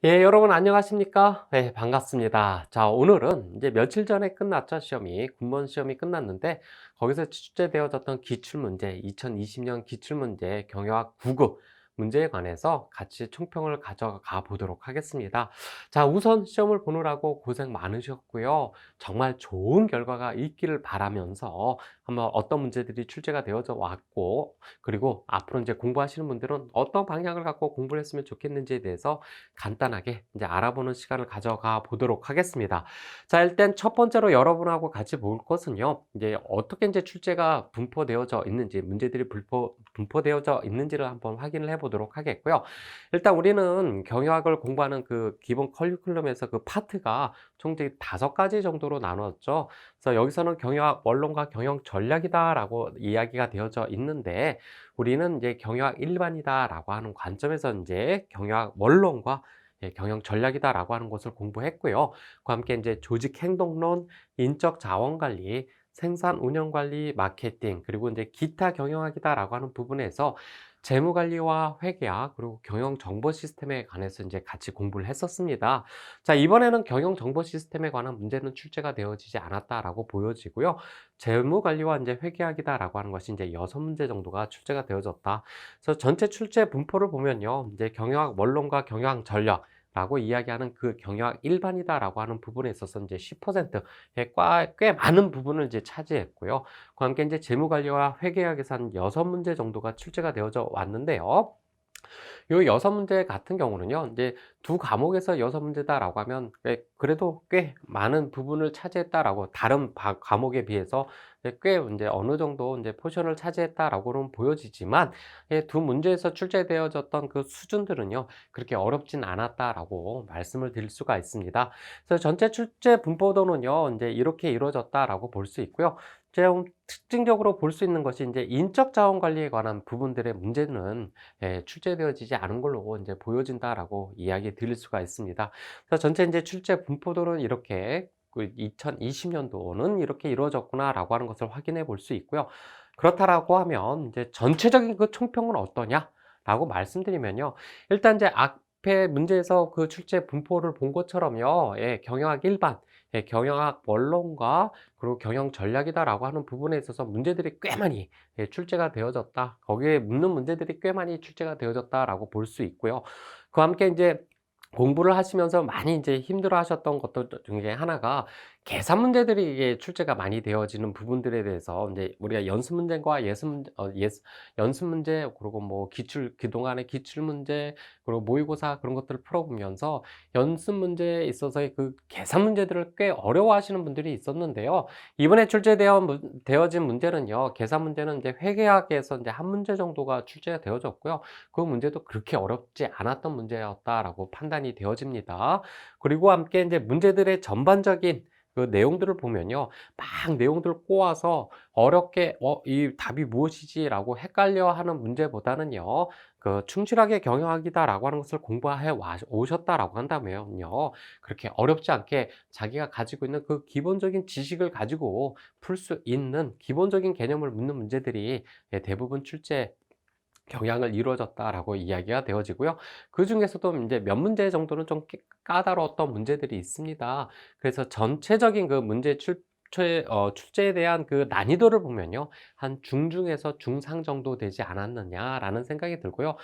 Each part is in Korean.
예, 여러분 안녕하십니까? 네, 반갑습니다. 자, 오늘은 이제 며칠 전에 끝났죠, 시험이. 군무원 시험이 끝났는데, 거기서 출제되어졌던 기출문제, 2020년 기출문제 경영학 9급 문제에 관해서 같이 총평을 가져가 보도록 하겠습니다. 자, 우선 시험을 보느라고 고생 많으셨고요. 정말 좋은 결과가 있기를 바라면서 한번 어떤 문제들이 출제가 되어져 왔고, 그리고 앞으로 이제 공부하시는 분들은 어떤 방향을 갖고 공부를 했으면 좋겠는지에 대해서 간단하게 이제 알아보는 시간을 가져가 보도록 하겠습니다. 자, 일단 첫 번째로 여러분하고 같이 볼 것은요. 이제 어떻게 이제 출제가 분포되어져 있는지, 문제들이 분포되어져 있는지를 한번 확인을 해 보도록 하겠고요. 일단 우리는 경영학을 공부하는 그 기본 커리큘럼에서 그 파트가 총 5가지 정도로 나누었죠. 그래서 여기서는 경영학 원론과 경영 전략이다라고 이야기가 되어져 있는데, 우리는 이제 경영학 일반이다라고 하는 관점에서 이제 경영학 원론과 경영 전략이다라고 하는 것을 공부했고요. 그와 함께 이제 조직 행동론, 인적 자원 관리, 생산 운영 관리, 마케팅, 그리고 이제 기타 경영학이다라고 하는 부분에서 재무 관리와 회계학, 그리고 경영 정보 시스템에 관해서 이제 같이 공부를 했었습니다. 자, 이번에는 경영 정보 시스템에 관한 문제는 출제가 되어지지 않았다라고 보여지고요. 재무 관리와 이제 회계학이다라고 하는 것이 이제 6문제 정도가 출제가 되어졌다. 그래서 전체 출제 분포를 보면요. 이제 경영학 원론과 경영학 전략 라고 이야기하는 그 경영학 일반이다라고 하는 부분에 있어서 이제 10%의 꽤 많은 부분을 이제 차지했고요. 그와 함께 이제 재무관리와 회계학에서 한 6문제 정도가 출제가 되어져 왔는데요. 요 6문제 같은 경우는요. 이제 두 과목에서 6문제다라고 하면 그래도 꽤 많은 부분을 차지했다라고 다른 과목에 비해서 꽤 이제 어느 정도 이제 포션을 차지했다라고는 보여지지만 두 문제에서 출제되어졌던 그 수준들은요. 그렇게 어렵진 않았다라고 말씀을 드릴 수가 있습니다. 그래서 전체 출제 분포도는요. 이제 이렇게 이루어졌다라고 볼 수 있고요. 좀 특징적으로 볼 수 있는 것이 이제 인적 자원 관리에 관한 부분들의 문제는 출제되어지지 않은 걸로 이제 보여진다라고 이야기 드릴 수가 있습니다. 그래서 전체 이제 출제 분포도는 이렇게 2020년도는 이렇게 이루어졌구나라고 하는 것을 확인해 볼 수 있고요. 그렇다라고 하면 이제 전체적인 그 총평은 어떠냐라고 말씀드리면요. 일단 이제 앞에 문제에서 그 출제 분포를 본 것처럼요. 경영학 일반, 경영학 원론과 그리고 경영 전략이다라고 하는 부분에 있어서 문제들이 꽤 많이 출제가 되어졌다. 거기에 묻는 문제들이 꽤 많이 출제가 되어졌다라고 볼 수 있고요. 그와 함께 이제 공부를 하시면서 많이 이제 힘들어 하셨던 것들 중에 하나가 계산 문제들이 이게 출제가 많이 되어지는 부분들에 대해서 이제 우리가 연습 문제과 연습 문제, 그리고 뭐 그동안의 기출 문제, 그리고 모의고사 그런 것들을 풀어보면서 연습 문제에 있어서의 그 계산 문제들을 꽤 어려워하시는 분들이 있었는데요. 이번에 되어진 문제는요. 계산 문제는 이제 회계학에서 이제 한 문제 정도가 출제가 되어졌고요. 그 문제도 그렇게 어렵지 않았던 문제였다라고 판단이 되어집니다. 그리고 함께 이제 문제들의 전반적인 그 내용들을 보면요. 막 내용들을 꼬아서 어렵게 이 답이 무엇이지라고 헷갈려 하는 문제보다는요. 그 충실하게 경영학이다라고 하는 것을 공부해 오셨다라고 한다면요. 그렇게 어렵지 않게 자기가 가지고 있는 그 기본적인 지식을 가지고 풀 수 있는 기본적인 개념을 묻는 문제들이 대부분 출제 경향을 이루어졌다라고 이야기가 되어지고요. 그중에서도 이제 몇 문제 정도는 좀 까다로웠던 문제들이 있습니다. 그래서 전체적인 그 출제에 대한 그 난이도를 보면요. 한 중중에서 중상 정도 되지 않았느냐라는 생각이 들고요.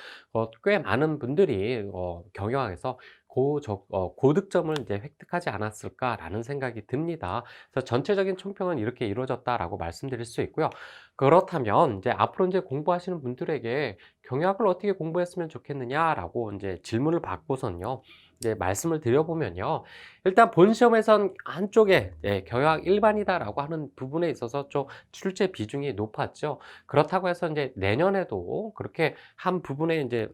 꽤 많은 분들이 경영학에서 고득점을 이제 획득하지 않았을까라는 생각이 듭니다. 그래서 전체적인 총평은 이렇게 이루어졌다라고 말씀드릴 수 있고요. 그렇다면 이제 앞으로 이제 공부하시는 분들에게 경영학을 어떻게 공부했으면 좋겠느냐라고 이제 질문을 받고선요. 이제 말씀을 드려보면요. 일단 본 시험에선 한쪽에 경영학 일반이다라고 하는 부분에 있어서 좀 출제 비중이 높았죠. 그렇다고 해서 이제 내년에도 그렇게 한 부분에 이제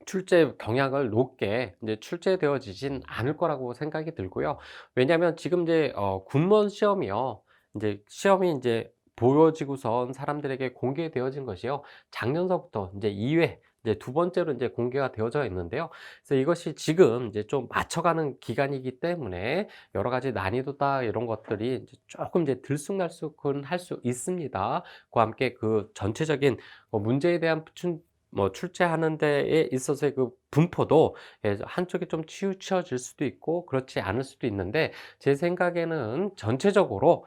출제 경향을 높게 이제 출제되어지진 않을 거라고 생각이 들고요. 왜냐하면 지금 이제 군무원 시험이요. 이제 시험이 이제 보여지고선 사람들에게 공개되어진 것이요. 작년서부터 이제 2회 이제 두 번째로 이제 공개가 되어져 있는데요. 그래서 이것이 지금 이제 좀 맞춰가는 기간이기 때문에 여러 가지 난이도다 이런 것들이 이제 조금 이제 들쑥날쑥은 할 수 있습니다. 그와 함께 그 전체적인 문제에 대한 뭐 출제하는 데에 있어서의 그 분포도 한쪽에 좀 치우쳐질 수도 있고 그렇지 않을 수도 있는데 제 생각에는 전체적으로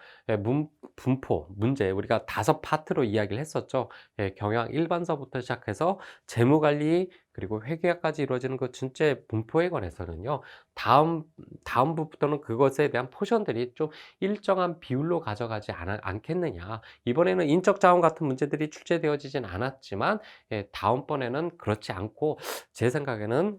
분포 문제 우리가 5파트로 이야기를 했었죠. 경영 일반서부터 시작해서 재무관리 그리고 회계까지 이루어지는 그 전체 분포에 관해서는요. 다음 다음부터는 그것에 대한 포션들이 좀 일정한 비율로 가져가지 않겠느냐. 이번에는 인적 자원 같은 문제들이 출제되어지진 않았지만 다음번에는 그렇지 않고 제 생각에는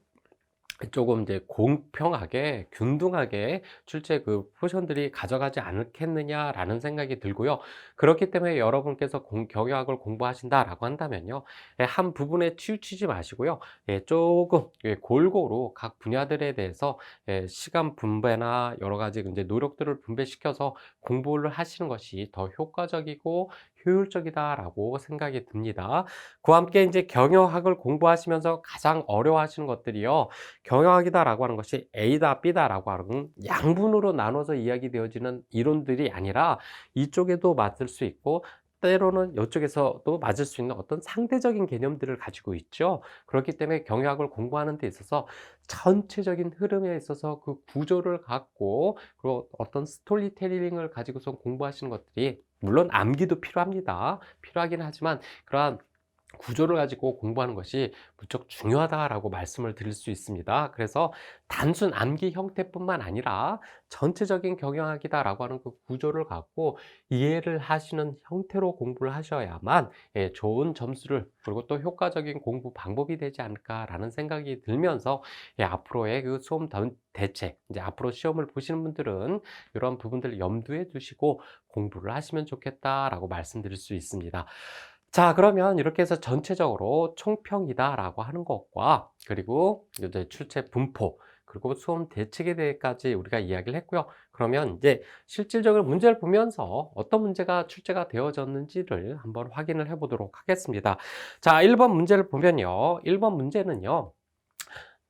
조금 이제 공평하게 균등하게 출제 그 포션들이 가져가지 않겠느냐라는 생각이 들고요. 그렇기 때문에 여러분께서 경영학을 공부하신다라고 한다면요. 한 부분에 치우치지 마시고요. 조금 골고루 각 분야들에 대해서 시간 분배나 여러 가지 이제 노력들을 분배시켜서 공부를 하시는 것이 더 효과적이고 효율적이다라고 생각이 듭니다. 그와 함께 이제 경영학을 공부하시면서 가장 어려워하시는 것들이요. 경영학이다라고 하는 것이 A다, B다라고 하는 양분으로 나눠서 이야기되어지는 이론들이 아니라 이쪽에도 맞을 수 있고 때로는 이쪽에서도 맞을 수 있는 어떤 상대적인 개념들을 가지고 있죠. 그렇기 때문에 경영학을 공부하는 데 있어서 전체적인 흐름에 있어서 그 구조를 갖고 그리고 어떤 스토리텔링을 가지고서 공부하시는 것들이 물론 암기도 필요합니다. 필요하긴 하지만 그러한 구조를 가지고 공부하는 것이 무척 중요하다라고 말씀을 드릴 수 있습니다. 그래서 단순 암기 형태뿐만 아니라 전체적인 경영학이다라고 하는 그 구조를 갖고 이해를 하시는 형태로 공부를 하셔야만 좋은 점수를 그리고 또 효과적인 공부 방법이 되지 않을까라는 생각이 들면서 앞으로의 그 수험 대책, 이제 앞으로 시험을 보시는 분들은 이런 부분들을 염두에 두시고 공부를 하시면 좋겠다라고 말씀드릴 수 있습니다. 자, 그러면 이렇게 해서 전체적으로 총평이다라고 하는 것과 그리고 이제 출제 분포 그리고 수험 대책에 대해까지 우리가 이야기를 했고요. 그러면 이제 실질적으로 문제를 보면서 어떤 문제가 출제가 되어졌는지를 한번 확인을 해 보도록 하겠습니다. 자, 1번 문제를 보면요. 1번 문제는요.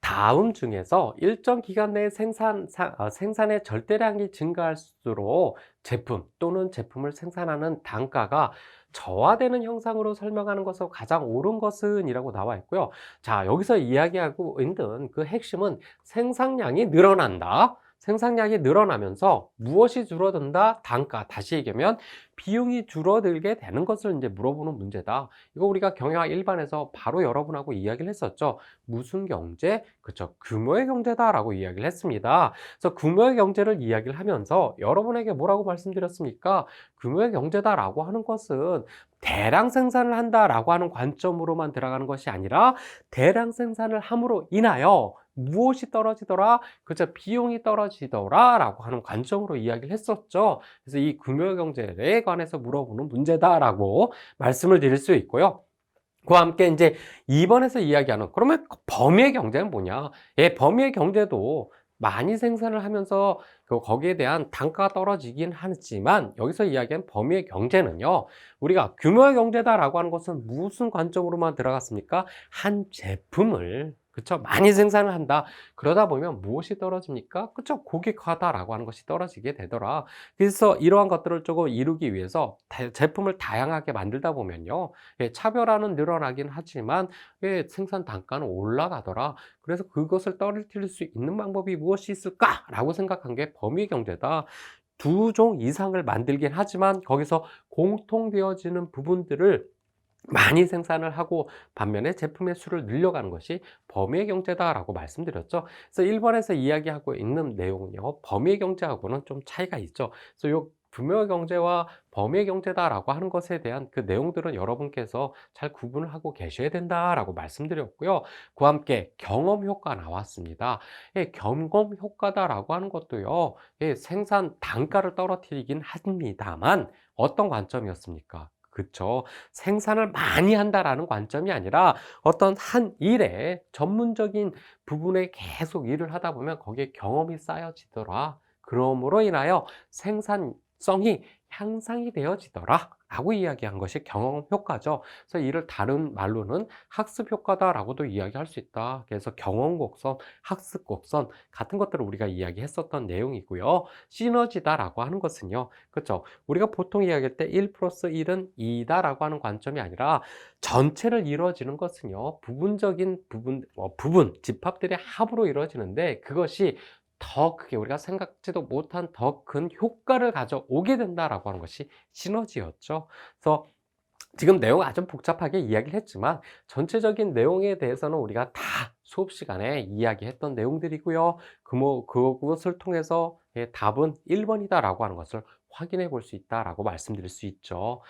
다음 중에서 일정 기간 내에 생산의 절대량이 증가할수록 제품 또는 제품을 생산하는 단가가 저하되는 형상으로 설명하는 것으로 가장 옳은 것은 이라고 나와 있고요. 자, 여기서 이야기하고 있는 그 핵심은 생산량이 늘어난다. 생산량이 늘어나면서 무엇이 줄어든다? 단가. 다시 얘기하면 비용이 줄어들게 되는 것을 이제 물어보는 문제다. 이거 우리가 경영학 일반에서 바로 여러분하고 이야기를 했었죠. 무슨 경제? 그쵸. 규모의 경제다라고 이야기를 했습니다. 그래서 규모의 경제를 이야기를 하면서 여러분에게 뭐라고 말씀드렸습니까? 규모의 경제다라고 하는 것은 대량 생산을 한다라고 하는 관점으로만 들어가는 것이 아니라 대량 생산을 함으로 인하여 무엇이 떨어지더라? 그죠? 비용이 떨어지더라 라고 하는 관점으로 이야기를 했었죠. 그래서 이 규모 경제에 관해서 물어보는 문제다라고 말씀을 드릴 수 있고요. 그와 함께 이제 2번에서 이야기하는 그러면 범위의 경제는 뭐냐? 범위의 경제도 많이 생산을 하면서 거기에 대한 단가가 떨어지긴 하지만 여기서 이야기한 범위의 경제는요. 우리가 규모의 경제다라고 하는 것은 무슨 관점으로만 들어갔습니까? 한 제품을 그쵸? 많이 생산을 한다. 그러다 보면 무엇이 떨어집니까? 그쵸? 고객화다라고 하는 것이 떨어지게 되더라. 그래서 이러한 것들을 조금 이루기 위해서 제품을 다양하게 만들다 보면요. 차별화는 늘어나긴 하지만 생산 단가는 올라가더라. 그래서 그것을 떨어뜨릴 수 있는 방법이 무엇이 있을까라고 생각한 게 범위 경제다. 2종 이상을 만들긴 하지만 거기서 공통되어지는 부분들을 많이 생산을 하고 반면에 제품의 수를 늘려가는 것이 범위의 경제다라고 말씀드렸죠. 그래서 1번에서 이야기하고 있는 내용은요. 범위의 경제하고는 좀 차이가 있죠. 그래서 요 규모의 경제와 범위의 경제다라고 하는 것에 대한 그 내용들은 여러분께서 잘 구분을 하고 계셔야 된다라고 말씀드렸고요. 그와 함께 경험 효과 나왔습니다. 경험 효과다라고 하는 것도요. 생산 단가를 떨어뜨리긴 합니다만 어떤 관점이었습니까? 그쵸. 생산을 많이 한다라는 관점이 아니라 어떤 한 일에 전문적인 부분에 계속 일을 하다 보면 거기에 경험이 쌓여지더라. 그러므로 인하여 생산성이 향상이 되어지더라. 라고 이야기한 것이 경험 효과죠. 그래서 이를 다른 말로는 학습 효과다라고도 이야기할 수 있다. 그래서 경험 곡선, 학습 곡선 같은 것들을 우리가 이야기했었던 내용이고요. 시너지다라고 하는 것은요. 그렇죠? 우리가 보통 이야기할 때 1 플러스 1은 2다라고 하는 관점이 아니라 전체를 이루어지는 것은요. 부분, 집합들의 합으로 이루어지는데 그것이 더 크게 우리가 생각지도 못한 더 큰 효과를 가져오게 된다라고 하는 것이 시너지였죠. 그래서 지금 내용 아주 복잡하게 이야기를 했지만 전체적인 내용에 대해서는 우리가 다 수업 시간에 이야기했던 내용들이고요. 그것을 통해서 답은 1번이다라고 하는 것을 확인해 볼 수 있다라고 말씀드릴 수 있죠.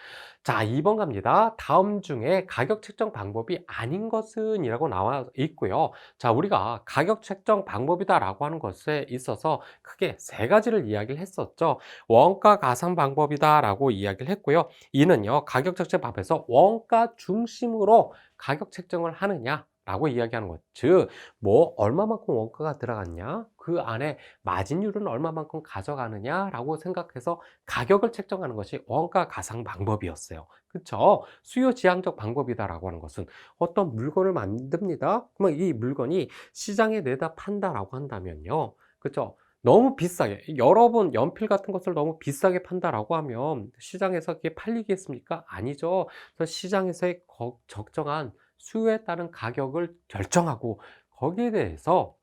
자, 2번 갑니다. 다음 중에 가격 책정 방법이 아닌 것은 이라고 나와 있고요. 자, 우리가 가격 책정 방법이다라고 하는 것에 있어서 크게 세 가지를 이야기를 했었죠. 원가 가산 방법이다라고 이야기를 했고요. 이는요, 가격 책정 방법에서 원가 중심으로 가격 책정을 하느냐 라고 이야기하는 것. 즉, 뭐 얼마만큼 원가가 들어갔냐, 그 안에 마진율은 얼마만큼 가져가느냐라고 생각해서 가격을 책정하는 것이 원가 가상 방법이었어요. 그쵸? 수요 지향적 방법이다라고 하는 것은 어떤 물건을 만듭니다. 그러면 이 물건이 시장에 내다 판다라고 한다면요. 그쵸? 너무 비싸게, 여러분 연필 같은 것을 너무 비싸게 판다라고 하면 시장에서 그게 팔리겠습니까? 아니죠. 그래서 시장에서의 적정한 수요에 따른 가격을 결정하고 거기에 대해서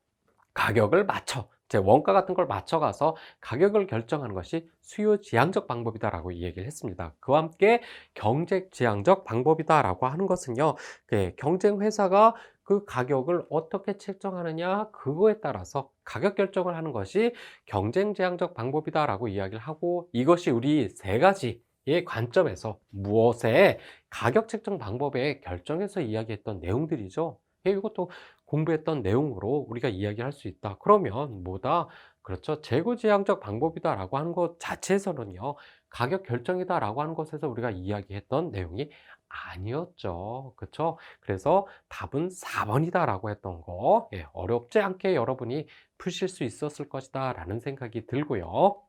가격을 맞춰 제 원가 같은 걸 맞춰가서 가격을 결정하는 것이 수요 지향적 방법이다라고 얘기를 했습니다. 그와 함께 경쟁 지향적 방법이다라고 하는 것은요, 경쟁 회사가 그 가격을 어떻게 책정하느냐 그거에 따라서 가격 결정을 하는 것이 경쟁 지향적 방법이다라고 이야기를 하고, 이것이 우리 세 가지의 관점에서 무엇의 가격 책정 방법에 결정해서 이야기했던 내용들이죠. 이것도 공부했던 내용으로 우리가 이야기할 수 있다. 그러면 뭐다? 그렇죠. 재고지향적 방법이다라고 하는 것 자체에서는요, 가격 결정이다라고 하는 것에서 우리가 이야기했던 내용이 아니었죠. 그렇죠? 그래서 답은 4번이다라고 했던 거, 어렵지 않게 여러분이 푸실 수 있었을 것이다라는 생각이 들고요.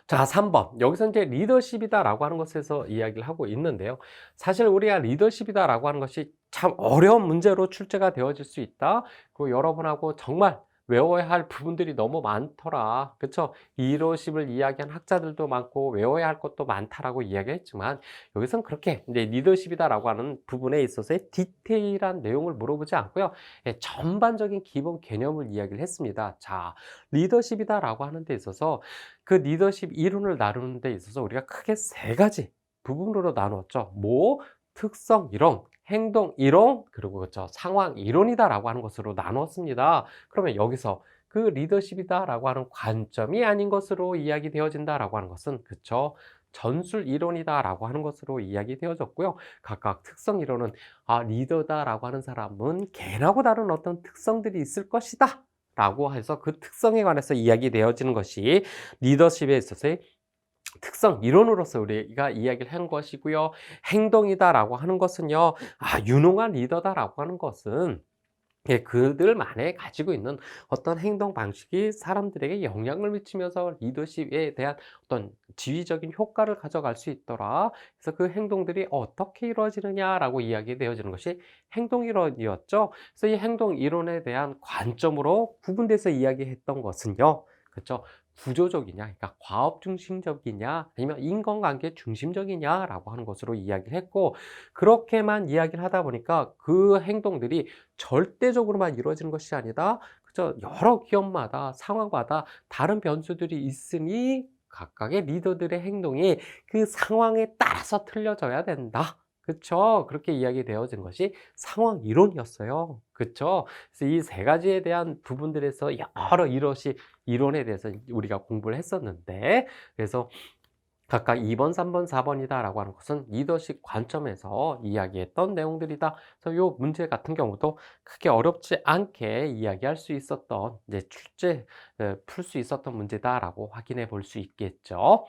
자, 3번. 여기서 이제 리더십이다라고 하는 것에서 이야기를 하고 있는데요. 사실 우리가 리더십이다라고 하는 것이 참 어려운 문제로 출제가 되어질 수 있다. 그리고 여러분하고 정말 외워야 할 부분들이 너무 많더라. 그쵸? 리더십을 이야기한 학자들도 많고 외워야 할 것도 많다라고 이야기했지만 여기서는 그렇게 이제 리더십이다라고 하는 부분에 있어서의 디테일한 내용을 물어보지 않고요. 전반적인 기본 개념을 이야기를 했습니다. 자, 리더십이다라고 하는 데 있어서 그 리더십 이론을 나누는 데 있어서 우리가 크게 세 가지 부분으로 나누었죠. 뭐, 특성 이론, 행동 이론, 그리고 그렇죠, 상황 이론이다라고 하는 것으로 나누었습니다. 그러면 여기서 그 리더십이다라고 하는 관점이 아닌 것으로 이야기되어진다라고 하는 것은 그쵸, 전술 이론이다라고 하는 것으로 이야기되어졌고요. 각각 특성 이론은 리더다라고 하는 사람은 걔하고 다른 어떤 특성들이 있을 것이다 라고 해서 그 특성에 관해서 이야기되어지는 것이 리더십에 있어서의 특성 이론으로서 우리가 이야기를 한 것이고요. 행동이다라고 하는 것은요, 유능한 리더다라고 하는 것은 그들만의 가지고 있는 어떤 행동 방식이 사람들에게 영향을 미치면서 리더십에 대한 어떤 지휘적인 효과를 가져갈 수 있더라. 그래서 그 행동들이 어떻게 이루어지느냐라고 이야기되어지는 것이 행동 이론이었죠. 그래서 이 행동 이론에 대한 관점으로 구분돼서 이야기했던 것은요, 그렇죠? 구조적이냐, 그러니까 과업 중심적이냐, 아니면 인간관계 중심적이냐라고 하는 것으로 이야기를 했고, 그렇게만 이야기를 하다 보니까 그 행동들이 절대적으로만 이루어지는 것이 아니다. 그죠? 여러 기업마다 상황마다 다른 변수들이 있으니 각각의 리더들의 행동이 그 상황에 따라서 틀려져야 된다. 그쵸? 그렇게 이야기되어진 것이 상황 이론이었어요. 그쵸? 그래서 이 세 가지에 대한 부분들에서 여러 이론에 대해서 우리가 공부를 했었는데, 그래서 각각 2번, 3번, 4번이다라고 하는 것은 리더십 관점에서 이야기했던 내용들이다. 그래서 이 문제 같은 경우도 크게 어렵지 않게 이야기할 수 있었던, 이제 풀 수 있었던 문제다라고 확인해 볼 수 있겠죠.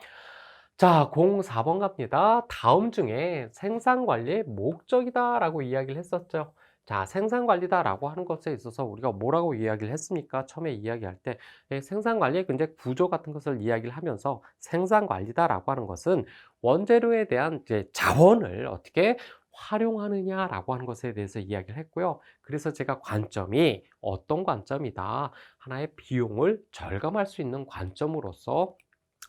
자, 04번 갑니다. 다음 중에 생산 관리의 목적이다라고 이야기를 했었죠. 자, 생산 관리다라고 하는 것에 있어서 우리가 뭐라고 이야기를 했습니까? 처음에 이야기할 때 생산 관리의 이제 구조 같은 것을 이야기를 하면서 생산 관리다라고 하는 것은 원재료에 대한 이제 자원을 어떻게 활용하느냐라고 하는 것에 대해서 이야기를 했고요. 그래서 제가 관점이 어떤 관점이다. 하나의 비용을 절감할 수 있는 관점으로서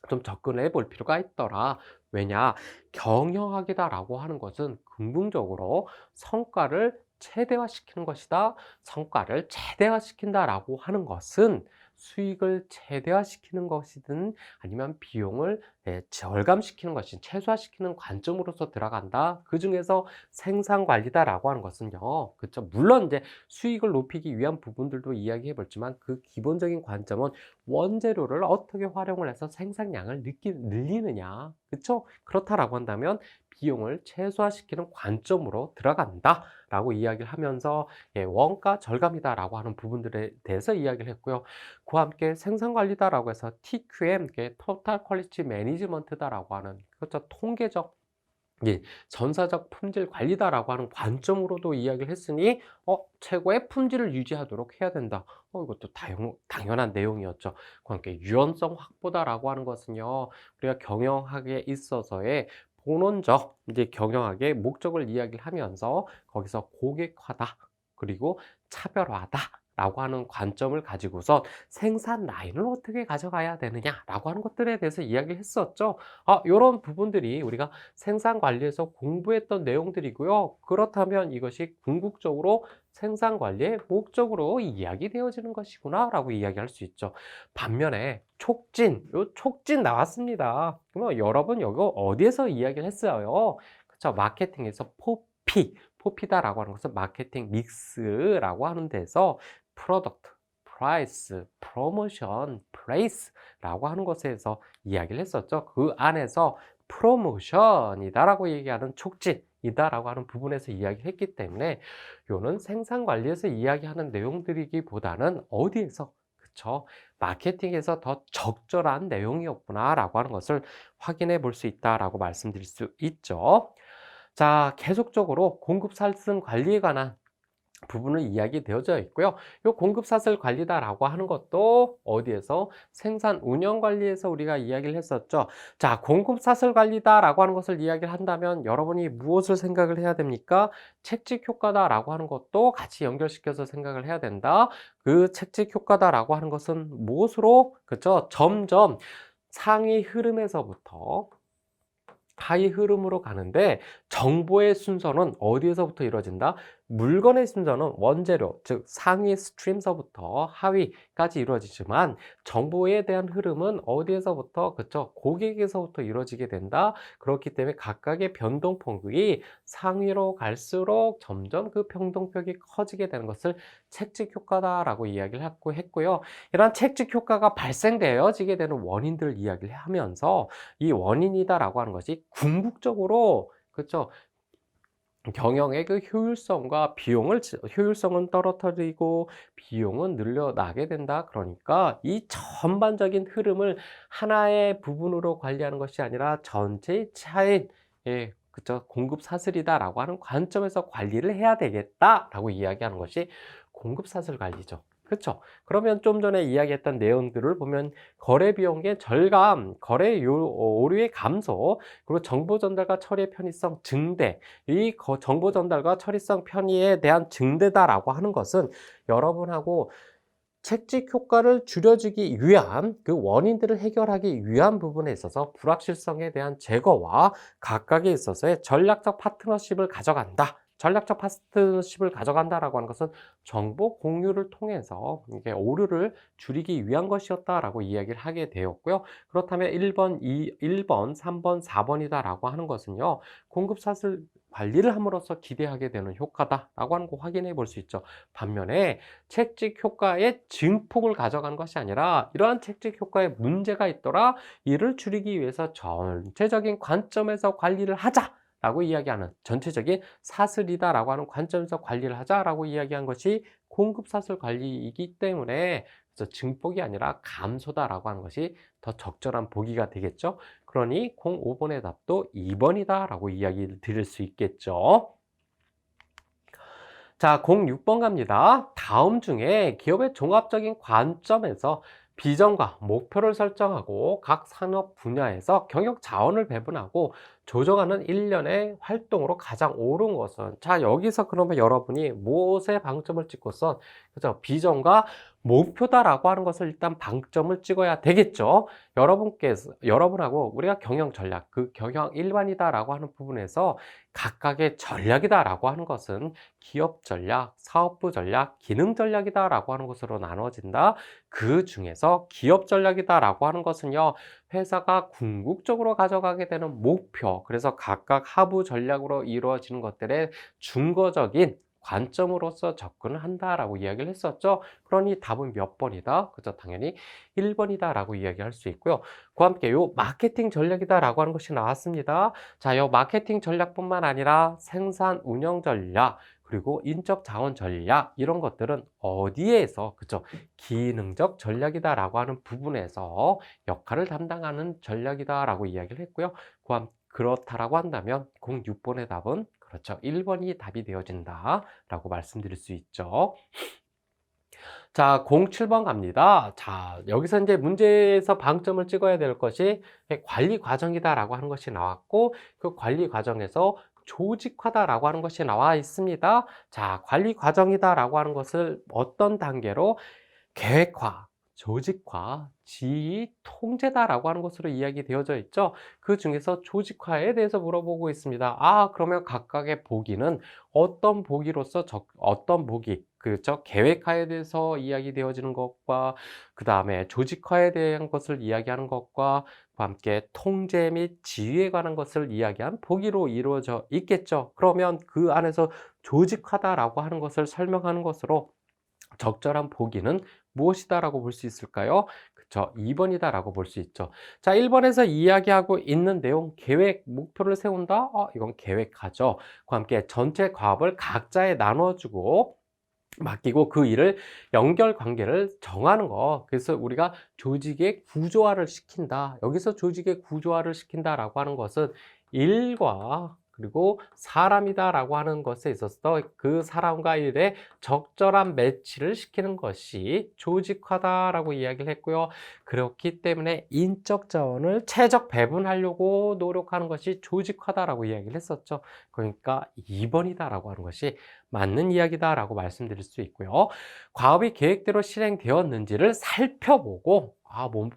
좀 접근해 볼 필요가 있더라. 왜냐? 경영학이다라고 하는 것은 긍정적으로 성과를 최대화시키는 것이다. 성과를 최대화시킨다라고 하는 것은 수익을 최대화시키는 것이든 아니면 비용을 절감시키는 것이든 최소화시키는 관점으로서 들어간다. 그 중에서 생산 관리다라고 하는 것은요. 그렇죠. 물론 이제 수익을 높이기 위한 부분들도 이야기해 볼지만 그 기본적인 관점은 원재료를 어떻게 활용을 해서 생산량을 늘리느냐. 그렇죠? 그렇다라고 한다면 비용을 최소화시키는 관점으로 들어간다라고 이야기를 하면서 원가 절감이다라고 하는 부분들에 대해서 이야기를 했고요. 그와 함께 생산관리다라고 해서 TQM, Total Quality Management다라고 하는 그렇죠. 통계적 전사적 품질 관리다라고 하는 관점으로도 이야기를 했으니 최고의 품질을 유지하도록 해야 된다. 이것도 당연한 내용이었죠. 그와 함께 유연성 확보다라고 하는 것은요. 우리가 경영학에 있어서의 본원적 이제 경영학의 목적을 이야기를 하면서 거기서 고객화다. 그리고 차별화다. 라고 하는 관점을 가지고서 생산 라인을 어떻게 가져가야 되느냐라고 하는 것들에 대해서 이야기를 했었죠. 이런 부분들이 우리가 생산 관리에서 공부했던 내용들이고요. 그렇다면 이것이 궁극적으로 생산 관리의 목적으로 이야기되어지는 것이구나라고 이야기할 수 있죠. 반면에 촉진 나왔습니다. 그러면 여러분 이거 어디에서 이야기를 했어요? 그렇죠. 마케팅에서 포피다라고 하는 것은 마케팅 믹스라고 하는 데서 프로덕트, 프라이스, 프로모션, 플레이스라고 하는 것에서 이야기를 했었죠. 그 안에서 프로모션이다라고 얘기하는 촉진이다라고 하는 부분에서 이야기했기 때문에 요는 생산 관리에서 이야기하는 내용들이기보다는 어디에서 그쵸? 마케팅에서 더 적절한 내용이었구나라고 하는 것을 확인해 볼 수 있다라고 말씀드릴 수 있죠. 자, 계속적으로 공급 살승 관리에 관한 부분은 이야기되어져 있고요. 이 공급사슬 관리다라고 하는 것도 어디에서 생산 운영 관리에서 우리가 이야기를 했었죠. 자, 공급사슬 관리다라고 하는 것을 이야기를 한다면 여러분이 무엇을 생각을 해야 됩니까? 책직 효과다라고 하는 것도 같이 연결시켜서 생각을 해야 된다. 그 책직 효과다라고 하는 것은 무엇으로 그죠? 점점 상위 흐름에서부터 하위 흐름으로 가는데 정보의 순서는 어디에서부터 이루어진다? 물건의 순서는 원재료, 즉 상위 스트림서부터 하위까지 이루어지지만 정보에 대한 흐름은 어디에서부터 그쵸? 고객에서부터 이루어지게 된다. 그렇기 때문에 각각의 변동폭이 상위로 갈수록 점점 그 변동폭이 커지게 되는 것을 책직 효과다라고 이야기를 했고요. 이러한 책직 효과가 발생되어지게 되는 원인들을 이야기를 하면서 이 원인이다라고 하는 것이 궁극적으로 그쵸? 경영의 그 효율성과 효율성은 떨어뜨리고 비용은 늘려나게 된다. 그러니까 이 전반적인 흐름을 하나의 부분으로 관리하는 것이 아니라 전체의 차인 그쵸? 공급 사슬이다라고 하는 관점에서 관리를 해야 되겠다라고 이야기하는 것이 공급 사슬 관리죠. 그렇죠? 그러면 좀 전에 이야기했던 내용들을 보면 거래 비용의 절감, 오류의 감소, 그리고 정보 전달과 처리의 편의성 증대, 정보 전달과 처리성 편의에 대한 증대다라고 하는 것은 여러분하고 책직 효과를 줄여주기 위한 그 원인들을 해결하기 위한 부분에 있어서 불확실성에 대한 제거와 각각에 있어서의 전략적 파트너십을 가져간다. 전략적 파트너십을 가져간다라고 하는 것은 정보 공유를 통해서 이게 오류를 줄이기 위한 것이었다라고 이야기를 하게 되었고요. 그렇다면 1번, 3번, 4번이다라고 하는 것은요. 공급 사슬 관리를 함으로써 기대하게 되는 효과다라고 하는 거 확인해 볼 수 있죠. 반면에 책직 효과의 증폭을 가져가는 것이 아니라 이러한 책직 효과에 문제가 있더라. 이를 줄이기 위해서 전체적인 관점에서 관리를 하자라고 이야기하는 전체적인 사슬이다라고 하는 관점에서 관리를 하자라고 이야기한 것이 공급 사슬 관리이기 때문에 그래서 증폭이 아니라 감소다라고 하는 것이 더 적절한 보기가 되겠죠. 그러니 05번의 답도 2번이다라고 이야기를 드릴 수 있겠죠. 자, 06번 갑니다. 다음 중에 기업의 종합적인 관점에서 비전과 목표를 설정하고 각 산업 분야에서 경영 자원을 배분하고 조정하는 일련의 활동으로 가장 옳은 것은, 자, 여기서 그러면 여러분이 무엇에 방점을 찍고서, 그죠? 비전과 목표다라고 하는 것을 일단 방점을 찍어야 되겠죠. 여러분하고 우리가 경영 전략, 그 경영 일반이다라고 하는 부분에서 각각의 전략이다라고 하는 것은 기업 전략, 사업부 전략, 기능 전략이다라고 하는 것으로 나눠진다. 그 중에서 기업 전략이다라고 하는 것은요, 회사가 궁극적으로 가져가게 되는 목표, 그래서 각각 하부 전략으로 이루어지는 것들의 중거적인 관점으로서 접근을 한다라고 이야기를 했었죠. 그러니 답은 몇 번이다? 그죠? 당연히 1번이다라고 이야기할 수 있고요. 그와 함께 요 마케팅 전략이다라고 하는 것이 나왔습니다. 자, 요 마케팅 전략뿐만 아니라 생산 운영 전략, 그리고 인적 자원 전략, 이런 것들은 어디에서, 그죠? 기능적 전략이다라고 하는 부분에서 역할을 담당하는 전략이다라고 이야기를 했고요. 그렇다라고 한다면 06번의 답은 그렇죠. 1번이 답이 되어진다라고 말씀드릴 수 있죠. 자, 07번 갑니다. 자, 여기서 이제 문제에서 방점을 찍어야 될 것이 관리 과정이다라고 하는 것이 나왔고, 그 관리 과정에서 조직화다라고 하는 것이 나와 있습니다. 자, 관리 과정이다라고 하는 것을 어떤 단계로 계획화, 조직화, 지휘, 통제다라고 하는 것으로 이야기되어져 있죠. 그 중에서 조직화에 대해서 물어보고 있습니다. 아, 그러면 각각의 보기는 어떤 보기로서 어떤 보기, 그렇죠? 계획화에 대해서 이야기되어지는 것과 그 다음에 조직화에 대한 것을 이야기하는 것과 함께 통제 및 지휘에 관한 것을 이야기한 보기로 이루어져 있겠죠. 그러면 그 안에서 조직화다라고 하는 것을 설명하는 것으로 적절한 보기는 무엇이다라고 볼 수 있을까요? 그쵸, 2번이다라고 볼 수 있죠. 자, 1번에서 이야기하고 있는 내용, 계획, 목표를 세운다? 이건 계획하죠. 그와 함께 전체 과업을 각자에 나눠주고 맡기고 그 일을 연결 관계를 정하는 거. 그래서 우리가 조직의 구조화를 시킨다. 여기서 조직의 구조화를 시킨다라고 하는 것은 일과 그리고 사람이다라고 하는 것에 있어서 그 사람과 일의 적절한 매치를 시키는 것이 조직화다라고 이야기를 했고요. 그렇기 때문에 인적 자원을 최적 배분하려고 노력하는 것이 조직화다라고 이야기를 했었죠. 그러니까 2번이다라고 하는 것이 맞는 이야기다라고 말씀드릴 수 있고요. 과업이 계획대로 실행되었는지를 살펴보고,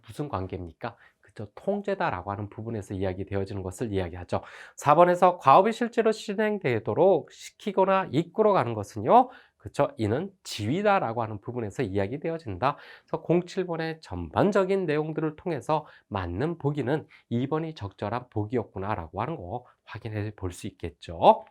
무슨 관계입니까? 그죠? 통제다라고 하는 부분에서 이야기되어지는 것을 이야기하죠. 4번에서 과업이 실제로 실행되도록 시키거나 이끌어가는 것은요, 그렇죠? 이는 지휘다라고 하는 부분에서 이야기되어진다. 그래서 07번의 전반적인 내용들을 통해서 맞는 보기는 2번이 적절한 보기였구나라고 하는 거 확인해 볼 수 있겠죠.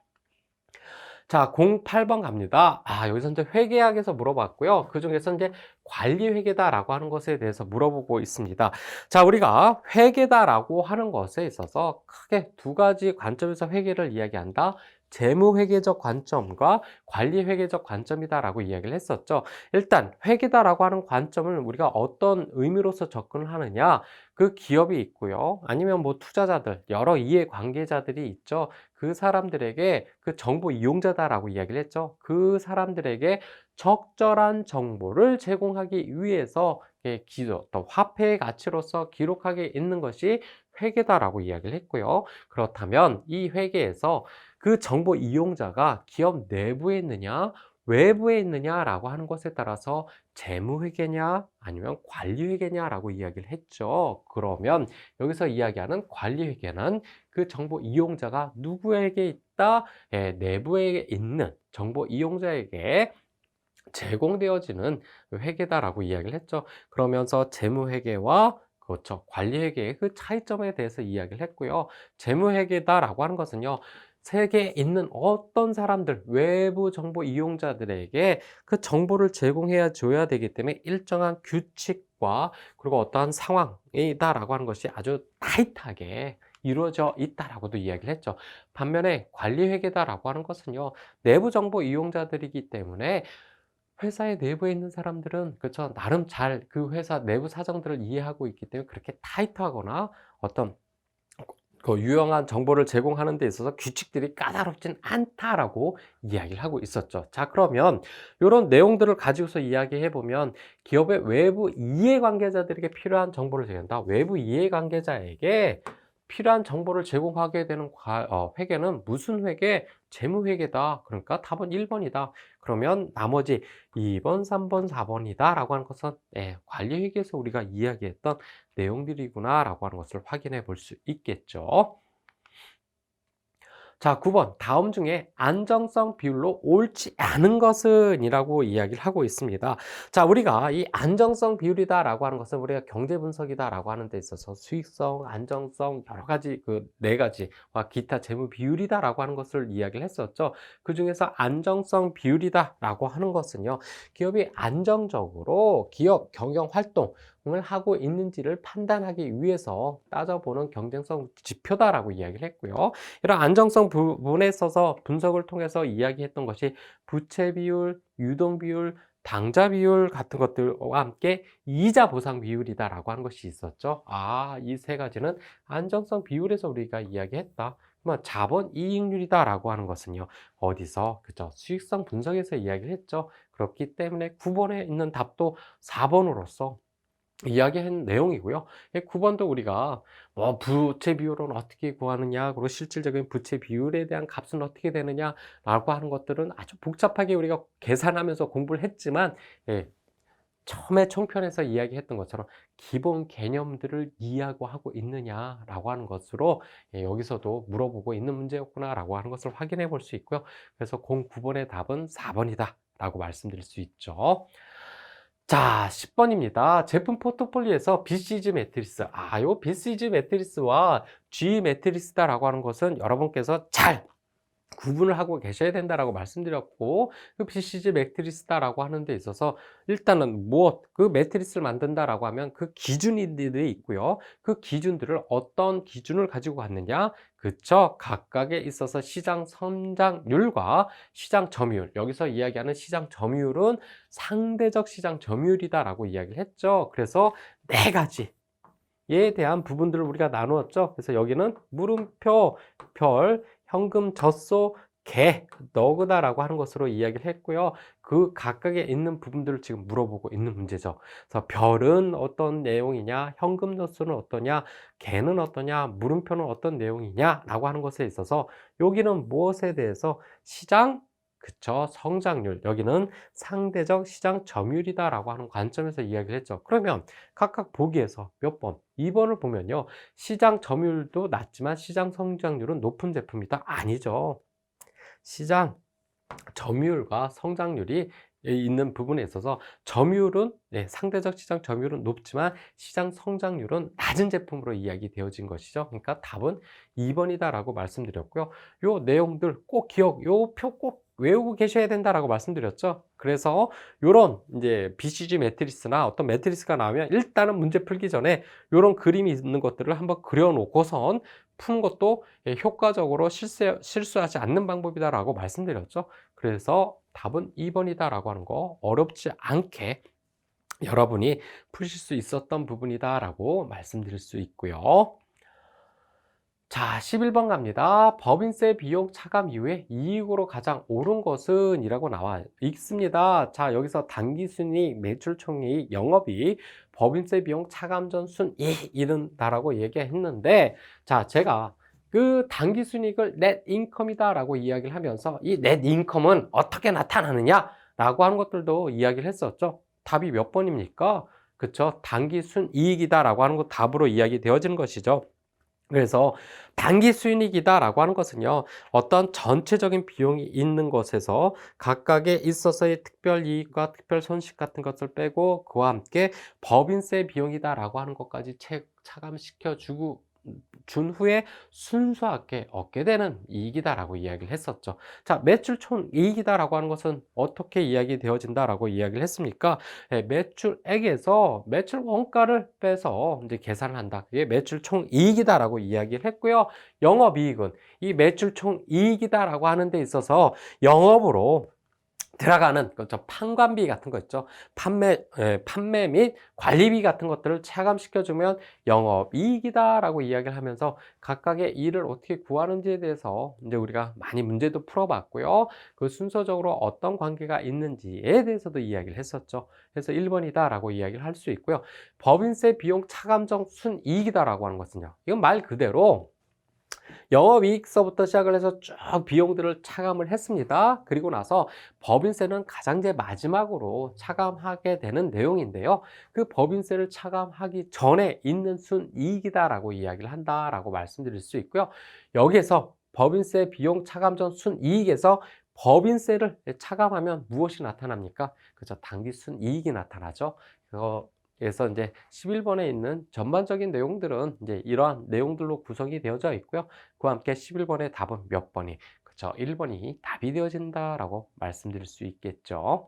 자, 08번 갑니다. 여기서 이제 회계학에서 물어봤고요. 그 중에서 이제 관리 회계다라고 하는 것에 대해서 물어보고 있습니다. 자, 우리가 회계다라고 하는 것에 있어서 크게 두 가지 관점에서 회계를 이야기한다. 재무회계적 관점과 관리회계적 관점이다라고 이야기를 했었죠. 일단 회계다라고 하는 관점을 우리가 어떤 의미로서 접근을 하느냐, 그 기업이 있고요. 아니면 뭐 투자자들, 여러 이해관계자들이 있죠. 그 사람들에게 그 정보 이용자다라고 이야기를 했죠. 그 사람들에게 적절한 정보를 제공하기 위해서 또 화폐의 가치로서 기록하게 있는 것이 회계다라고 이야기를 했고요. 그렇다면 이 회계에서 그 정보 이용자가 기업 내부에 있느냐, 외부에 있느냐라고 하는 것에 따라서 재무회계냐 아니면 관리회계냐라고 이야기를 했죠. 그러면 여기서 이야기하는 관리회계는 그 정보 이용자가 누구에게 있다? 내부에 있는 정보 이용자에게 제공되어지는 회계다라고 이야기를 했죠. 그러면서 재무회계와 그렇죠. 관리회계의 그 차이점에 대해서 이야기를 했고요. 재무회계다라고 하는 것은요. 세계에 있는 어떤 사람들, 외부 정보 이용자들에게 그 정보를 제공해야 줘야 되기 때문에 일정한 규칙과 그리고 어떠한 상황이다라고 하는 것이 아주 타이트하게 이루어져 있다라고도 이야기를 했죠. 반면에 관리회계다라고 하는 것은요. 내부 정보 이용자들이기 때문에 회사의 내부에 있는 사람들은 그쵸, 나름 잘 그 회사 내부 사정들을 이해하고 있기 때문에 그렇게 타이트하거나 어떤 그 유용한 정보를 제공하는 데 있어서 규칙들이 까다롭진 않다라고 이야기를 하고 있었죠. 자, 그러면 이런 내용들을 가지고서 이야기해 보면 기업의 외부 이해관계자들에게 필요한 정보를 제공한다. 외부 이해관계자에게 필요한 정보를 제공하게 되는 회계는 무슨 회계? 재무회계다. 그러니까 답은 1번이다. 그러면 나머지 2번, 3번, 4번이다 라고 하는 것은 관리회계에서 우리가 이야기했던 내용들이구나 라고 하는 것을 확인해 볼 수 있겠죠. 자, 9번. 다음 중에 안정성 비율로 옳지 않은 것은 이라고 이야기를 하고 있습니다. 자, 우리가 이 안정성 비율이다 라고 하는 것은 우리가 경제 분석이다 라고 하는 데 있어서 수익성, 안정성, 여러 가지 그 네 가지와 기타 재무 비율이다 라고 하는 것을 이야기를 했었죠. 그 중에서 안정성 비율이다 라고 하는 것은요, 기업이 안정적으로 기업 경영 활동 을 하고 있는지를 판단하기 위해서 따져보는 경쟁성 지표다라고 이야기를 했고요. 이런 안정성 부분에 있어서 분석을 통해서 이야기했던 것이 부채 비율, 유동 비율, 당좌 비율 같은 것들과 함께 이자 보상 비율이다라고 하는 것이 있었죠. 아, 이 세 가지는 안정성 비율에서 우리가 이야기했다. 그러면 자본 이익률이다라고 하는 것은요, 어디서 그죠? 수익성 분석에서 이야기를 했죠. 그렇기 때문에 9번에 있는 답도 4번으로서 이야기한 내용이고요. 9번도 우리가 뭐 부채 비율은 어떻게 구하느냐, 그리고 실질적인 부채 비율에 대한 값은 어떻게 되느냐라고 하는 것들은 아주 복잡하게 우리가 계산하면서 공부를 했지만, 처음에 총편에서 이야기했던 것처럼 기본 개념들을 이해하고 하고 있느냐라고 하는 것으로 여기서도 물어보고 있는 문제였구나라고 하는 것을 확인해 볼 수 있고요. 그래서 09번의 답은 4번이다 라고 말씀드릴 수 있죠. 자, 10번입니다. 제품 포트폴리오에서 BCG 매트리스. 요 BCG 매트리스와 G 매트리스다라고 하는 것은 여러분께서 잘 구분을 하고 계셔야 된다라고 말씀드렸고, 그 BCG 매트리스다라고 하는 데 있어서 일단은 그 매트리스를 만든다라고 하면 그 기준들이 있고요. 그 기준들을 어떤 기준을 가지고 갔느냐? 그쵸? 각각에 있어서 시장 성장률과 시장 점유율, 여기서 이야기하는 시장 점유율은 상대적 시장 점유율이다라고 이야기를 했죠. 그래서 네 가지에 대한 부분들을 우리가 나누었죠. 그래서 여기는 물음표, 별, 현금, 젖소, 개, 너그다라고 하는 것으로 이야기를 했고요. 그 각각에 있는 부분들을 지금 물어보고 있는 문제죠. 그래서 별은 어떤 내용이냐, 현금 젖소는 어떠냐, 개는 어떠냐, 물음표는 어떤 내용이냐라고 하는 것에 있어서 여기는 무엇에 대해서 시장, 그쵸, 성장률, 여기는 상대적 시장 점유율이다라고 하는 관점에서 이야기를 했죠. 그러면 각각 보기에서 몇 번? 2번을 보면요. 시장 점유율도 낮지만 시장 성장률은 높은 제품이다. 아니죠. 시장 점유율과 성장률이 있는 부분에 있어서 점유율은 상대적 시장 점유율은 높지만 시장 성장률은 낮은 제품으로 이야기되어진 것이죠. 그러니까 답은 2번이다라고 말씀드렸고요. 요 내용들 꼭 요 표 꼭 외우고 계셔야 된다라고 말씀드렸죠. 그래서 요런 이제 BCG 매트리스나 어떤 매트리스가 나오면 일단은 문제 풀기 전에 요런 그림이 있는 것들을 한번 그려 놓고선 푸는 것도 효과적으로 실수하지 않는 방법이다라고 말씀드렸죠. 그래서 답은 2번이다라고 하는 거 어렵지 않게 여러분이 푸실 수 있었던 부분이다라고 말씀드릴 수 있고요. 자, 11번 갑니다. 법인세 비용 차감 이후에 이익으로 가장 옳은 것은 이라고 나와 있습니다. 자, 여기서 당기순이익, 매출총이익, 영업이익, 법인세 비용 차감 전 순이익 이른다라고 얘기했는데, 자, 제가 그 당기순이익을 넷 인컴이다 라고 이야기를 하면서 이 넷 인컴은 어떻게 나타나느냐 라고 하는 것들도 이야기를 했었죠. 답이 몇 번입니까? 그쵸? 당기순이익이다 라고 하는 것 답으로 이야기되어지는 것이죠. 그래서 단기 순이익이다라고 하는 것은요, 어떤 전체적인 비용이 있는 것에서 각각에 있어서의 특별 이익과 특별 손실 같은 것을 빼고 그와 함께 법인세 비용이다라고 하는 것까지 차감시켜 준 후에 순수하게 얻게 되는 이익이다라고 이야기를 했었죠. 자, 매출 총이익이다라고 하는 것은 어떻게 이야기되어진다라고 이야기를 했습니까? 매출액에서 매출 원가를 빼서 이제 계산을 한다. 이게 매출 총이익이다라고 이야기를 했고요. 영업이익은 이 매출 총이익이다라고 하는 데 있어서 영업으로 들어가는 그죠 판관비 같은 거 있죠. 판매 및 관리비 같은 것들을 차감시켜주면 영업이익이다라고 이야기를 하면서 각각의 일을 어떻게 구하는지에 대해서 이제 우리가 많이 문제도 풀어봤고요. 그 순서적으로 어떤 관계가 있는지에 대해서도 이야기를 했었죠. 그래서 1번이다라고 이야기를 할 수 있고요. 법인세 비용 차감정 순이익이다라고 하는 것은요. 이건 말 그대로 영업이익서부터 시작을 해서 쭉 비용들을 차감을 했습니다. 그리고 나서 법인세는 가장 제 마지막으로 차감하게 되는 내용인데요. 그 법인세를 차감하기 전에 있는 순이익이다라고 이야기를 한다라고 말씀드릴 수 있고요. 여기에서 법인세 비용 차감 전 순이익에서 법인세를 차감하면 무엇이 나타납니까? 그죠? 당기 순이익이 나타나죠. 그래서 이제 11번에 있는 전반적인 내용들은 이제 이러한 내용들로 구성이 되어져 있고요. 그와 함께 11번의 답은 몇 번이, 그쵸? 1번이 답이 되어진다라고 말씀드릴 수 있겠죠.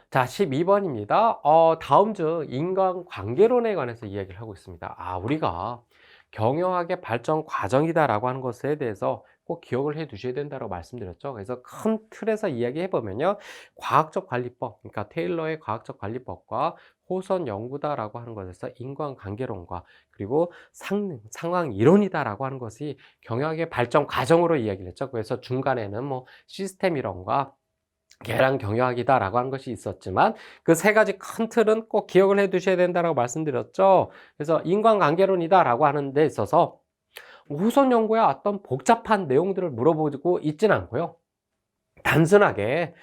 자, 12번입니다. 다음 중 인간관계론에 관해서 이야기를 하고 있습니다. 우리가 경영학의 발전 과정이다라고 하는 것에 대해서 꼭 기억을 해 두셔야 된다고 말씀드렸죠. 그래서 큰 틀에서 이야기해 보면요. 과학적 관리법, 그러니까 테일러의 과학적 관리법과 호선 연구다라고 하는 것에서 인간관계론과 그리고 상황 이론이다라고 하는 것이 경영학의 발전 과정으로 이야기를 했죠. 그래서 중간에는 뭐 시스템 이론과 계량 경영학이다라고 하는 것이 있었지만 그 세 가지 큰 틀은 꼭 기억을 해 두셔야 된다라고 말씀드렸죠. 그래서 인간관계론이다라고 하는 데 있어서 후손 연구에 어떤 복잡한 내용들을 물어보고 있지는 않고요. 단순하게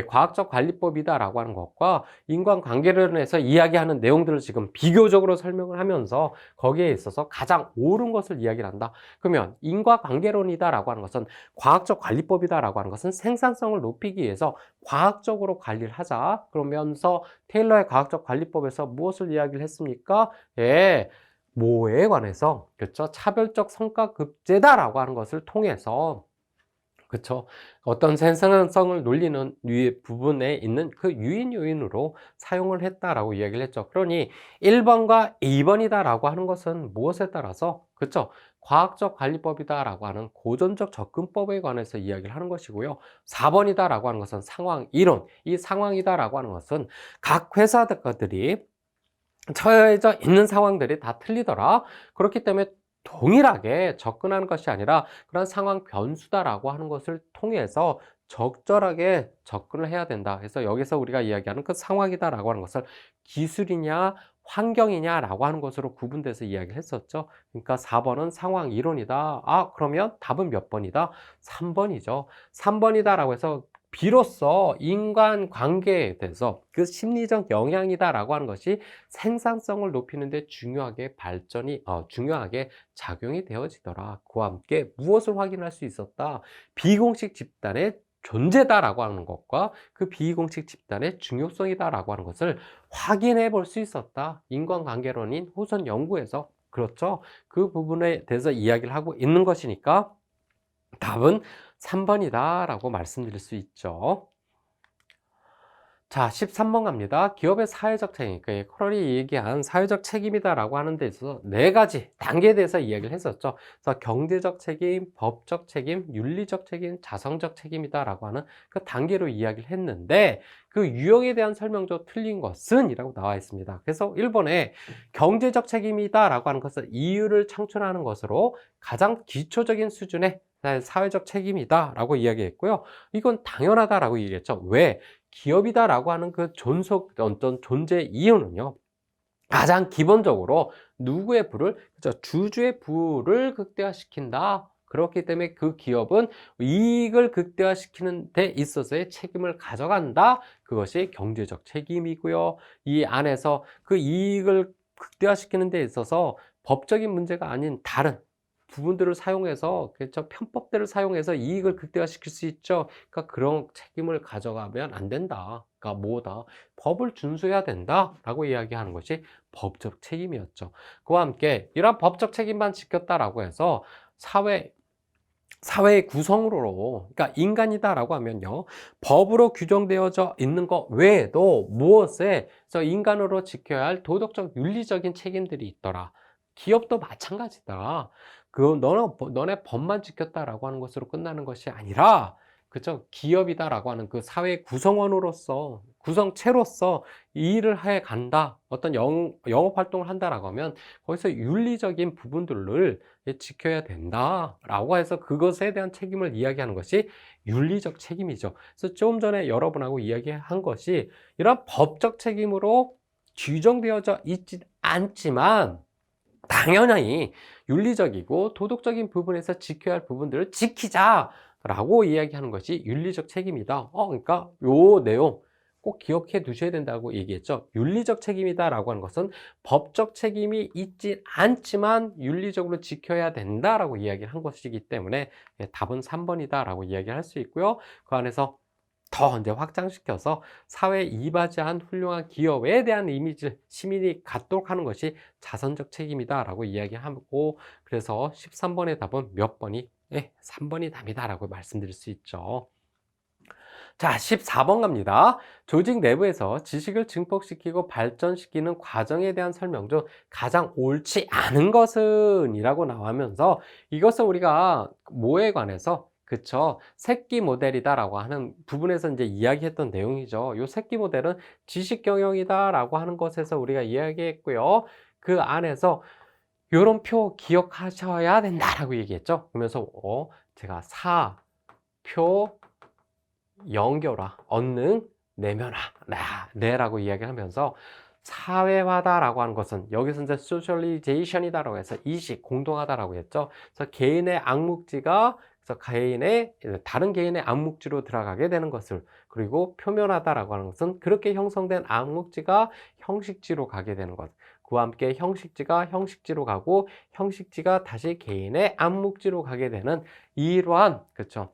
과학적 관리법이다라고 하는 것과 인간관계론에서 이야기하는 내용들을 지금 비교적으로 설명을 하면서 거기에 있어서 가장 옳은 것을 이야기를 한다. 그러면 인과관계론이다라고 하는 것은 과학적 관리법이다라고 하는 것은 생산성을 높이기 위해서 과학적으로 관리를 하자. 그러면서 테일러의 과학적 관리법에서 무엇을 이야기를 했습니까? 뭐에 관해서 그렇죠? 차별적 성과급제다라고 하는 것을 통해서 그쵸. 어떤 생산성을 놀리는 부분에 있는 그 유인 요인으로 사용을 했다라고 이야기를 했죠. 그러니 1번과 2번이다라고 하는 것은 무엇에 따라서 그쵸. 과학적 관리법이다라고 하는 고전적 접근법에 관해서 이야기를 하는 것이고요. 4번이다라고 하는 것은 상황 이론. 이 상황이다라고 하는 것은 각 회사들이 처해져 있는 상황들이 다 틀리더라. 그렇기 때문에 동일하게 접근하는 것이 아니라 그런 상황 변수다라고 하는 것을 통해서 적절하게 접근을 해야 된다. 그래서 여기서 우리가 이야기하는 그 상황이다라고 하는 것을 기술이냐 환경이냐라고 하는 것으로 구분돼서 이야기를 했었죠. 그러니까 4번은 상황 이론이다. 그러면 답은 몇 번이다? 3번이죠. 3번이다라고 해서 비로소 인간관계에 대해서 그 심리적 영향이다라고 하는 것이 생산성을 높이는 데 중요하게 작용이 되어지더라. 그와 함께 무엇을 확인할 수 있었다? 비공식 집단의 존재다라고 하는 것과 그 비공식 집단의 중요성이다라고 하는 것을 확인해 볼 수 있었다. 인간관계론인 호선 연구에서 그렇죠. 그 부분에 대해서 이야기를 하고 있는 것이니까 답은 3번이다라고 말씀드릴 수 있죠. 자, 13번 갑니다. 기업의 사회적 책임, 그러니까 커럴이 얘기한 사회적 책임이다라고 하는 데 있어서 네 가지 단계에 대해서 이야기를 했었죠. 그래서 경제적 책임, 법적 책임, 윤리적 책임, 자성적 책임이다라고 하는 그 단계로 이야기를 했는데 그 유형에 대한 설명조 틀린 것은 이라고 나와 있습니다. 그래서 1번에 경제적 책임이다라고 하는 것은 이유를 창출하는 것으로 가장 기초적인 수준의 사회적 책임이다라고 이야기했고요. 이건 당연하다라고 얘기했죠. 왜? 기업이다라고 하는 그 어떤 존재 이유는요. 가장 기본적으로 누구의 부를, 그렇죠? 주주의 부를 극대화시킨다. 그렇기 때문에 그 기업은 이익을 극대화시키는 데 있어서의 책임을 가져간다. 그것이 경제적 책임이고요. 이 안에서 그 이익을 극대화시키는 데 있어서 법적인 문제가 아닌 다른 부분들을 사용해서 그렇죠? 편법들을 사용해서 이익을 극대화시킬 수 있죠. 그러니까 그런 책임을 가져가면 안 된다. 그러니까 뭐다? 법을 준수해야 된다라고 이야기하는 것이 법적 책임이었죠. 그와 함께 이러한 법적 책임만 지켰다라고 해서 사회의 구성으로, 그러니까 인간이다라고 하면요, 법으로 규정되어져 있는 것 외에도 무엇에 인간으로 지켜야 할 도덕적, 윤리적인 책임들이 있더라. 기업도 마찬가지다. 너네 법만 지켰다라고 하는 것으로 끝나는 것이 아니라 그죠? 기업이다라고 하는 그 사회 구성원으로서, 구성체로서 이 일을 해 간다. 어떤 영업 활동을 한다라고 하면 거기서 윤리적인 부분들을 지켜야 된다라고 해서 그것에 대한 책임을 이야기하는 것이 윤리적 책임이죠. 그래서 좀 전에 여러분하고 이야기한 것이 이런 법적 책임으로 규정되어져 있지 않지만 당연히 윤리적이고 도덕적인 부분에서 지켜야 할 부분들을 지키자라고 이야기하는 것이 윤리적 책임이다. 그러니까 요 내용 꼭 기억해 두셔야 된다고 얘기했죠. 윤리적 책임이다라고 하는 것은 법적 책임이 있지 않지만 윤리적으로 지켜야 된다라고 이야기를 한 것이기 때문에 답은 3번이다라고 이야기를 할 수 있고요. 그 안에서 더 이제 확장시켜서 사회에 이바지한 훌륭한 기업에 대한 이미지를 시민이 갖도록 하는 것이 자선적 책임이다라고 이야기하고, 그래서 13번의 답은 몇 번이? 3번이 답이다라고 말씀드릴 수 있죠. 자, 14번 갑니다. 조직 내부에서 지식을 증폭시키고 발전시키는 과정에 대한 설명 중 가장 옳지 않은 것은? 이라고 나오면서 이것은 우리가 뭐에 관해서, 그쵸, 새끼 모델이다라고 하는 부분에서 이제 이야기했던 내용이죠. 요 새끼 모델은 지식 경영이다라고 하는 것에서 우리가 이야기했고요. 그 안에서 요런 표 기억하셔야 된다라고 얘기했죠. 그러면서 제가 사표 연결화, 언능, 내면화, 네라고 이야기하면서 사회화다라고 하는 것은 여기서 이제 소셜리제이션이다라고 해서 이식, 공동하다라고 했죠. 그래서 개인의 암묵지가 그래서 다른 개인의 암묵지로 들어가게 되는 것을, 그리고 표면화다라고 하는 것은 그렇게 형성된 암묵지가 형식지로 가게 되는 것. 그와 함께 형식지가 형식지로 가고 형식지가 다시 개인의 암묵지로 가게 되는 이러한, 그렇죠,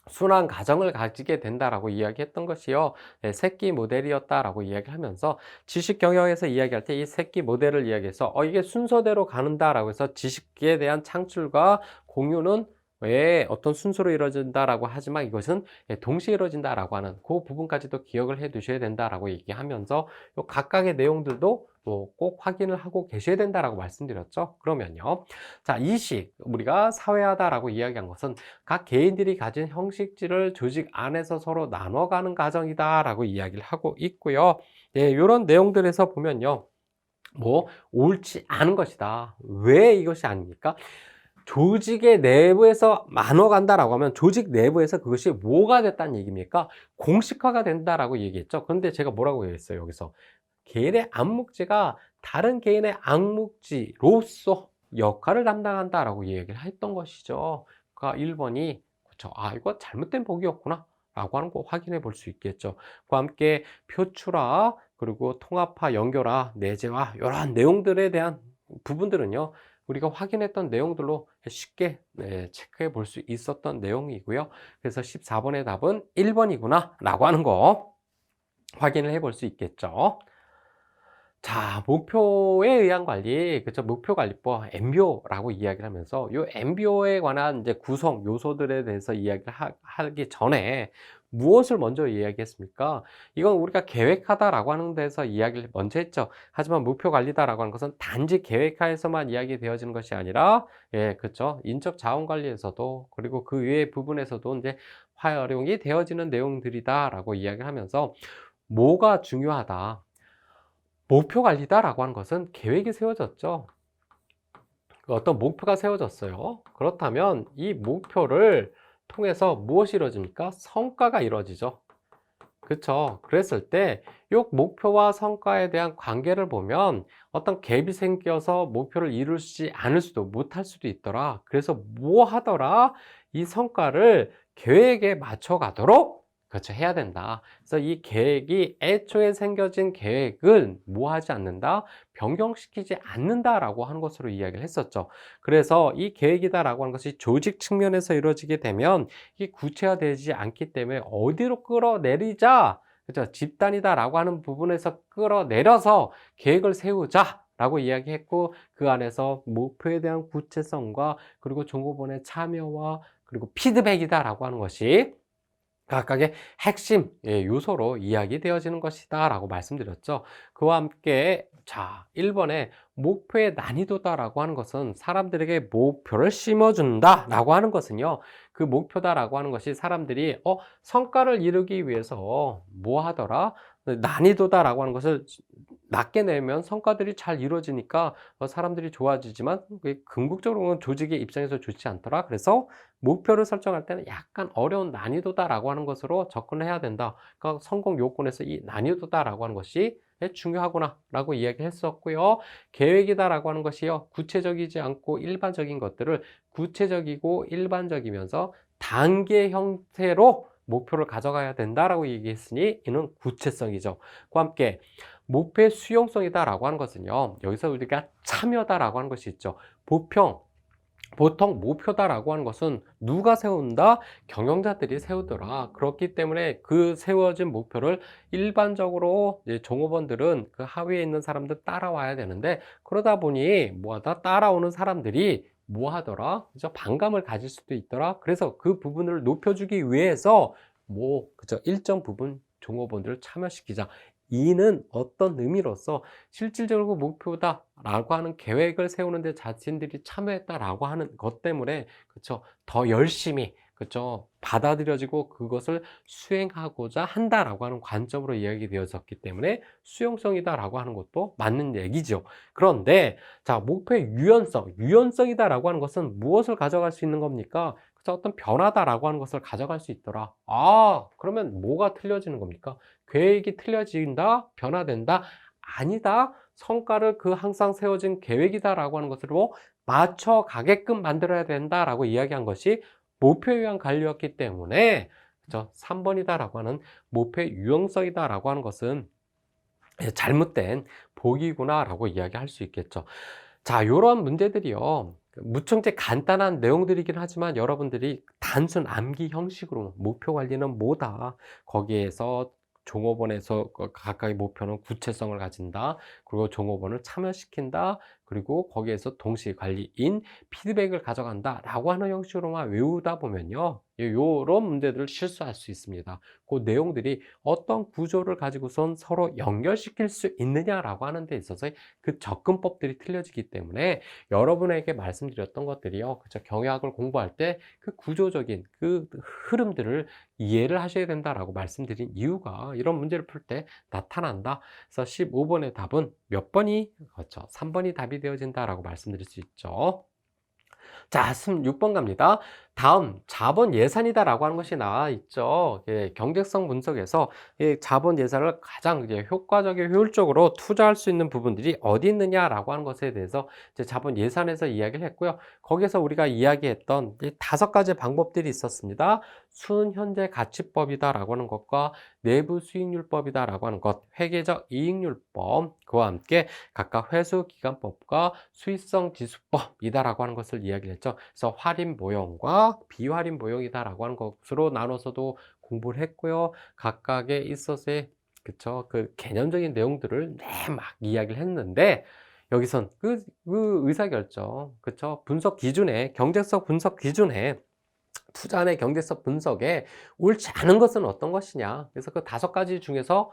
순환 과정을 가지게 된다라고 이야기했던 것이요. 새끼 모델이었다라고 이야기하면서 지식 경영에서 이야기할 때 이 새끼 모델을 이야기해서 이게 순서대로 가는다라고 해서 지식에 대한 창출과 공유는 왜 어떤 순서로 이루어진다라고 하지만 이것은 동시에 이루어진다라고 하는 그 부분까지도 기억을 해 두셔야 된다라고 얘기하면서 요 각각의 내용들도 꼭 확인을 하고 계셔야 된다라고 말씀드렸죠. 그러면요. 자, 이식, 우리가 사회화다라고 이야기한 것은 각 개인들이 가진 형식지를 조직 안에서 서로 나눠가는 과정이다라고 이야기를 하고 있고요. 이런 내용들에서 보면요. 옳지 않은 것이다. 왜 이것이 아닙니까? 조직의 내부에서 나눠간다라고 하면 조직 내부에서 그것이 뭐가 됐다는 얘기입니까? 공식화가 된다라고 얘기했죠. 그런데 제가 뭐라고 얘기했어요, 여기서? 개인의 암묵지가 다른 개인의 암묵지로서 역할을 담당한다라고 얘기를 했던 것이죠. 그러니까 1번이, 그렇죠, 이거 잘못된 보기였구나 라고 하는 거 확인해 볼 수 있겠죠. 그와 함께 표출화, 그리고 통합화, 연결화, 내재화, 이러한 내용들에 대한 부분들은요, 우리가 확인했던 내용들로 쉽게 체크해 볼 수 있었던 내용이고요. 그래서 14번의 답은 1번이구나 라고 하는 거 확인을 해 볼 수 있겠죠. 자, 목표에 의한 관리, 그쵸, 목표관리법, MBO라고 이야기를 하면서 요 MBO에 관한 이제 구성 요소들에 대해서 이야기를 하기 전에 무엇을 먼저 이야기했습니까? 이건 우리가 계획하다라고 하는 데서 이야기를 먼저 했죠. 하지만 목표관리다라고 하는 것은 단지 계획하에서만 이야기되어지는 것이 아니라, 그쵸, 인적 자원 관리에서도, 그리고 그 외의 부분에서도 이제 활용이 되어지는 내용들이다라고 이야기를 하면서 뭐가 중요하다? 목표 관리다라고 하는 것은 계획이 세워졌죠. 어떤 목표가 세워졌어요. 그렇다면 이 목표를 통해서 무엇이 이루어집니까? 성과가 이루어지죠. 그렇죠. 그랬을 때 이 목표와 성과에 대한 관계를 보면 어떤 갭이 생겨서 목표를 이루지 않을 수도 못할 수도 있더라. 그래서 뭐 하더라? 이 성과를 계획에 맞춰 가도록, 그렇죠, 해야 된다. 그래서 이 계획이 애초에 생겨진 계획은 뭐 하지 않는다? 변경시키지 않는다라고 하는 것으로 이야기를 했었죠. 그래서 이 계획이다라고 하는 것이 조직 측면에서 이루어지게 되면 이게 구체화되지 않기 때문에 어디로 끌어내리자, 그죠, 집단이다라고 하는 부분에서 끌어내려서 계획을 세우자라고 이야기했고, 그 안에서 목표에 대한 구체성과 그리고 종업원의 참여와 그리고 피드백이다라고 하는 것이 각각의 핵심 요소로 이야기되어지는 것이다 라고 말씀드렸죠. 그와 함께 자, 1번에 목표의 난이도다라고 하는 것은 사람들에게 목표를 심어준다라고 하는 것은요, 그 목표다라고 하는 것이 사람들이 성과를 이루기 위해서 뭐 하더라? 난이도다라고 하는 것을 낮게 내면 성과들이 잘 이루어지니까 사람들이 좋아지지만 그게 궁극적으로는 조직의 입장에서 좋지 않더라. 그래서 목표를 설정할 때는 약간 어려운 난이도다라고 하는 것으로 접근을 해야 된다. 그러니까 성공 요건에서 이 난이도다라고 하는 것이 중요하구나라고 이야기를 했었고요. 계획이다라고 하는 것이요, 구체적이지 않고 일반적인 것들을 구체적이고 일반적이면서 단계 형태로 목표를 가져가야 된다라고 얘기했으니 이는 구체성이죠. 그와 함께 목표의 수용성이다라고 하는 것은요, 여기서 우리가 참여다라고 하는 것이 있죠. 보통 목표다라고 하는 것은 누가 세운다? 경영자들이 세우더라. 그렇기 때문에 그 세워진 목표를 일반적으로 이제 종업원들은 그 하위에 있는 사람들 따라와야 되는데, 그러다 보니 뭐하다? 따라오는 사람들이 뭐 하더라? 그죠? 반감을 가질 수도 있더라. 그래서 그 부분을 높여주기 위해서 그죠? 일정 부분 종업원들을 참여시키자. 이는 어떤 의미로서 실질적으로 목표다라고 하는 계획을 세우는데 자신들이 참여했다라고 하는 것 때문에, 그쵸, 더 열심히, 그쵸, 받아들여지고 그것을 수행하고자 한다라고 하는 관점으로 이야기되어졌기 때문에 수용성이다라고 하는 것도 맞는 얘기죠. 그런데 자, 목표의 유연성이다라고 하는 것은 무엇을 가져갈 수 있는 겁니까? 그래서 어떤 변화다라고 하는 것을 가져갈 수 있더라. 그러면 뭐가 틀려지는 겁니까? 계획이 틀려진다? 변화된다? 아니다. 성과를 그 항상 세워진 계획이다라고 하는 것으로 맞춰 가게끔 만들어야 된다라고 이야기한 것이 목표에 의한 관리였기 때문에, 그죠? 3번이다라고 하는 목표의 유용성이다라고 하는 것은 잘못된 보기구나라고 이야기할 수 있겠죠. 자, 요런 문제들이요, 무척 간단한 내용들이긴 하지만 여러분들이 단순 암기 형식으로 목표 관리는 뭐다, 거기에서 종업원에서 각각의 목표는 구체성을 가진다, 그리고 종업원을 참여시킨다, 그리고 거기에서 동시 관리인 피드백을 가져간다 라고 하는 형식으로만 외우다 보면요, 요런 문제들을 실수할 수 있습니다. 그 내용들이 어떤 구조를 가지고선 서로 연결시킬 수 있느냐라고 하는 데 있어서 그 접근법들이 틀려지기 때문에 여러분에게 말씀드렸던 것들이요, 그쵸, 경영학을 공부할 때 그 구조적인 그 흐름들을 이해를 하셔야 된다라고 말씀드린 이유가 이런 문제를 풀 때 나타난다. 그래서 15번의 답은 몇 번이, 그렇죠, 3번이 답이 되어진다라고 말씀드릴 수 있죠. 자, 6번 갑니다. 다음 자본 예산이다라고 하는 것이 나와 있죠. 경제성 분석에서 자본 예산을 가장 효과적이고 효율적으로 투자할 수 있는 부분들이 어디 있느냐라고 하는 것에 대해서 이제 자본 예산에서 이야기를 했고요. 거기서 우리가 이야기했던 이 5가지 방법들이 있었습니다. 순현재 가치법이다라고 하는 것과 내부 수익률법이다라고 하는 것, 회계적 이익률법, 그와 함께 각각 회수기간법과 수익성 지수법이다라고 하는 것을 이야기를 했죠. 그래서 할인 모형과 비할인 모형이다라고 하는 것으로 나눠서도 공부를 했고요. 각각에 있어서의, 그쵸, 그 개념적인 내용들을 막 이야기를 했는데, 여기선 그 의사결정, 그쵸, 분석 기준에, 경제성 분석 기준에, 투자의 경제성 분석에 옳지 않은 것은 어떤 것이냐. 그래서 그 5가지 중에서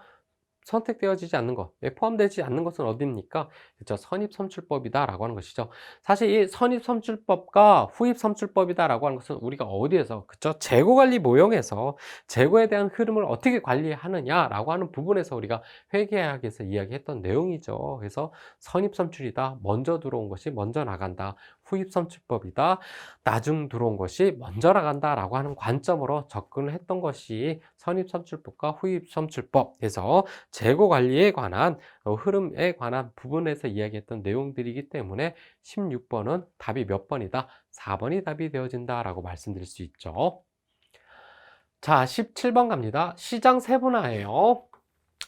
선택되어지지 않는 것, 포함되지 않는 것은 어디입니까? 그렇죠. 선입선출법이다라고 하는 것이죠. 사실 이 선입선출법과 후입선출법이다라고 하는 것은 우리가 어디에서, 그렇죠, 재고관리 모형에서 재고에 대한 흐름을 어떻게 관리하느냐라고 하는 부분에서 우리가 회계학에서 이야기했던 내용이죠. 그래서 선입선출이다, 먼저 들어온 것이 먼저 나간다. 후입선출법이다, 나중 들어온 것이 먼저 나간다라고 하는 관점으로 접근을 했던 것이 선입선출법과 후입선출법에서 재고 관리에 관한 흐름에 관한 부분에서 이야기했던 내용들이기 때문에 16번은 답이 몇 번이다? 4번이 답이 되어진다라고 말씀드릴 수 있죠. 자, 17번 갑니다. 시장 세분화예요.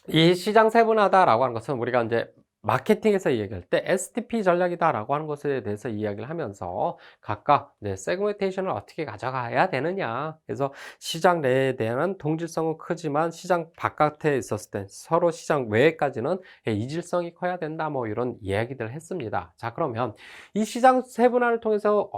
이 시장 세분화다라고 하는 것은 우리가 이제 마케팅에서 이야기할 때 STP 전략이다라고 하는 것에 대해서 이야기를 하면서 각각 세그멘테이션을 어떻게 가져가야 되느냐. 그래서 시장 내에 대한 동질성은 크지만 시장 바깥에 있었을 때 서로 시장 외에까지는 이질성이 커야 된다. 이런 이야기들을 했습니다. 자, 그러면 이 시장 세분화를 통해서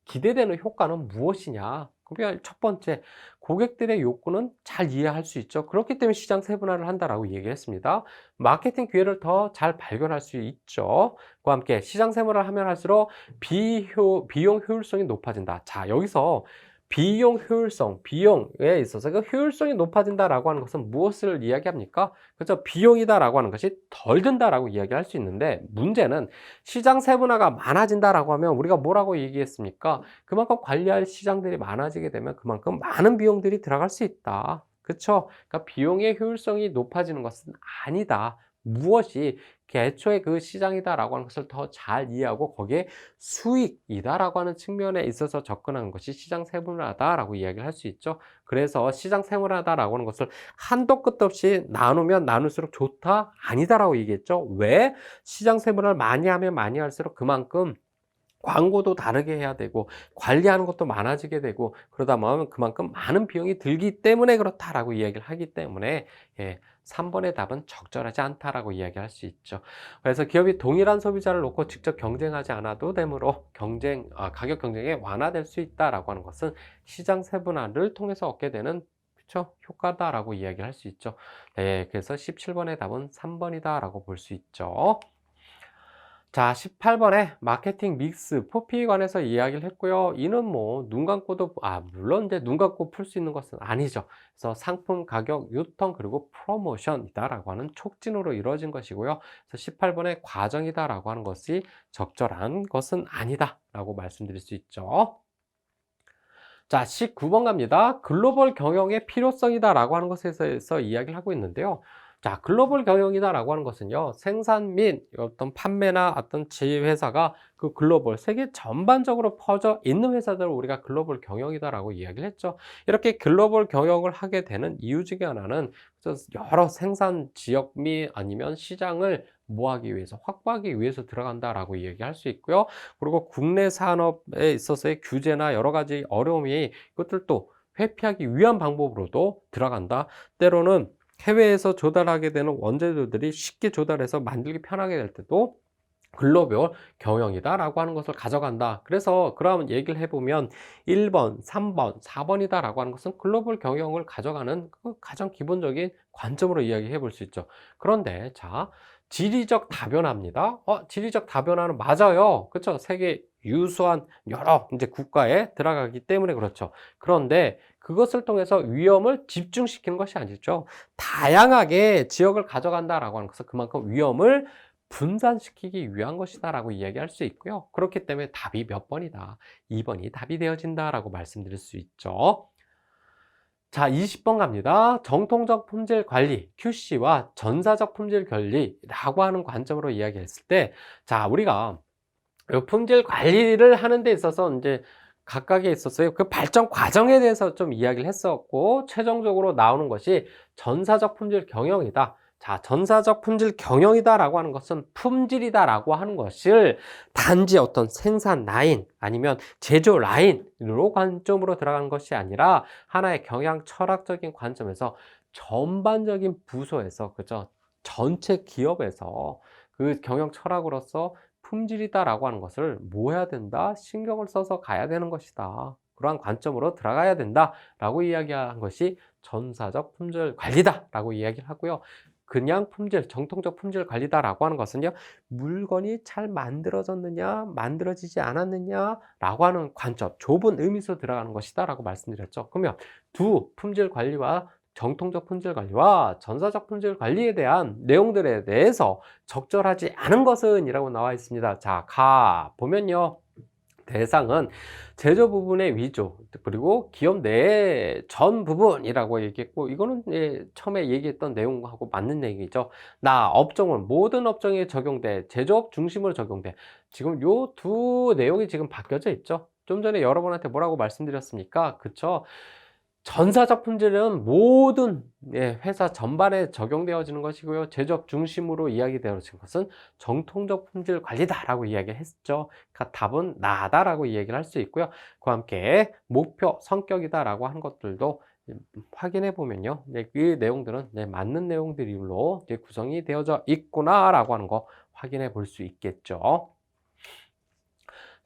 기대되는 효과는 무엇이냐? 그러면 첫 번째, 고객들의 욕구는 잘 이해할 수 있죠. 그렇기 때문에 시장 세분화를 한다라고 얘기를 했습니다. 마케팅 기회를 더 잘 발견할 수 있죠. 그와 함께 시장 세분화를 하면 할수록 비용 효율성이 높아진다. 자, 여기서 비용 효율성, 비용에 있어서 그 효율성이 높아진다라고 하는 것은 무엇을 이야기합니까? 그죠? 비용이다라고 하는 것이 덜 든다라고 이야기할 수 있는데, 문제는 시장 세분화가 많아진다라고 하면 우리가 뭐라고 얘기했습니까? 그만큼 관리할 시장들이 많아지게 되면 그만큼 많은 비용들이 들어갈 수 있다. 그렇죠? 그러니까 비용의 효율성이 높아지는 것은 아니다. 무엇이 애초에 그 시장이다라고 하는 것을 더 잘 이해하고 거기에 수익이다라고 하는 측면에 있어서 접근하는 것이 시장 세분화다라고 이야기를 할 수 있죠. 그래서 시장 세분화다라고 하는 것을 한도 끝도 없이 나누면 나눌수록 좋다? 아니다라고 얘기했죠. 왜? 시장 세분화를 많이 하면 많이 할수록 그만큼 광고도 다르게 해야 되고 관리하는 것도 많아지게 되고 그러다 보면 그만큼 많은 비용이 들기 때문에 그렇다라고 이야기를 하기 때문에 3번의 답은 적절하지 않다라고 이야기할 수 있죠. 그래서 기업이 동일한 소비자를 놓고 직접 경쟁하지 않아도 되므로 가격 경쟁이 완화될 수 있다라고 하는 것은 시장 세분화를 통해서 얻게 되는 그렇죠? 효과다라고 이야기할 수 있죠. 네, 그래서 17번의 답은 3번이다라고 볼 수 있죠. 자, 18번에 마케팅 믹스, 포피에 관해서 이야기를 했고요. 이는 뭐 눈 감고도 물론 이제 눈 감고 풀 수 있는 것은 아니죠. 그래서 상품, 가격, 유통, 그리고 프로모션이다라고 하는 촉진으로 이루어진 것이고요. 그래서 18번에 과정이다라고 하는 것이 적절한 것은 아니다라고 말씀드릴 수 있죠. 자, 19번 갑니다. 글로벌 경영의 필요성이다라고 하는 것에 대해서 이야기를 하고 있는데요. 자, 글로벌 경영이다라고 하는 것은요, 생산 및 어떤 판매나 어떤 지회사가 그 글로벌, 세계 전반적으로 퍼져 있는 회사들을 우리가 글로벌 경영이다라고 이야기를 했죠. 이렇게 글로벌 경영을 하게 되는 이유 중에 하나는 여러 생산 지역 및 아니면 시장을 뭐하기 위해서, 확보하기 위해서 들어간다라고 이야기할 수 있고요. 그리고 국내 산업에 있어서의 규제나 여러 가지 어려움이 이것들도 회피하기 위한 방법으로도 들어간다. 때로는 해외에서 조달하게 되는 원재료들이 쉽게 조달해서 만들기 편하게 될 때도 글로벌 경영이다라고 하는 것을 가져간다. 그래서 그럼 얘기를 해보면 1번, 3번, 4번이다라고 하는 것은 글로벌 경영을 가져가는 그 가장 기본적인 관점으로 이야기해 볼 수 있죠. 그런데 자, 지리적 다변화입니다. 지리적 다변화는 맞아요. 그렇죠? 세계 유수한 여러 이제 국가에 들어가기 때문에 그렇죠. 그런데 그것을 통해서 위험을 집중시키는 것이 아니죠. 다양하게 지역을 가져간다라고 하는 것은 그만큼 위험을 분산시키기 위한 것이다라고 이야기할 수 있고요. 그렇기 때문에 답이 몇 번이다. 2번이 답이 되어진다라고 말씀드릴 수 있죠. 자, 20번 갑니다. 정통적 품질 관리, QC와 전사적 품질 관리라고 하는 관점으로 이야기했을 때, 자, 우리가 품질 관리를 하는 데 있어서 이제 각각에 있어서요. 그 발전 과정에 대해서 좀 이야기를 했었고, 최종적으로 나오는 것이 전사적 품질 경영이다. 자, 전사적 품질 경영이다라고 하는 것은 품질이다라고 하는 것을 단지 어떤 생산 라인 아니면 제조 라인으로 관점으로 들어가는 것이 아니라 하나의 경영 철학적인 관점에서 전반적인 부서에서 그죠? 전체 기업에서 그 경영 철학으로서 품질이다라고 하는 것을 뭐 해야 된다? 신경을 써서 가야 되는 것이다. 그러한 관점으로 들어가야 된다라고 이야기한 것이 전사적 품질 관리다라고 이야기를 하고요. 그냥 품질, 정통적 품질 관리다라고 하는 것은요, 물건이 잘 만들어졌느냐, 만들어지지 않았느냐라고 하는 관점, 좁은 의미에서 들어가는 것이다라고 말씀드렸죠. 그러면 두 품질 관리와 정통적 품질 관리와 전사적 품질 관리에 대한 내용들에 대해서 적절하지 않은 것은 이라고 나와 있습니다. 자, 보면요. 대상은 제조 부분의 위조, 그리고 기업 내의 전 부분이라고 얘기했고, 이거는 처음에 얘기했던 내용하고 맞는 얘기죠. 업종은 모든 업종에 적용돼, 제조업 중심으로 적용돼. 지금 요 두 내용이 지금 바뀌어져 있죠. 좀 전에 여러분한테 뭐라고 말씀드렸습니까? 그쵸? 전사적 품질은 모든 회사 전반에 적용되어지는 것이고요. 제조업 중심으로 이야기되어지는 것은 정통적 품질 관리다라고 이야기했죠. 그러니까 답은 나다라고 이야기를 할 수 있고요. 그와 함께 목표, 성격이다라고 하는 것들도 확인해 보면요. 그 내용들은 맞는 내용들로 구성이 되어져 있구나라고 하는 거 확인해 볼 수 있겠죠.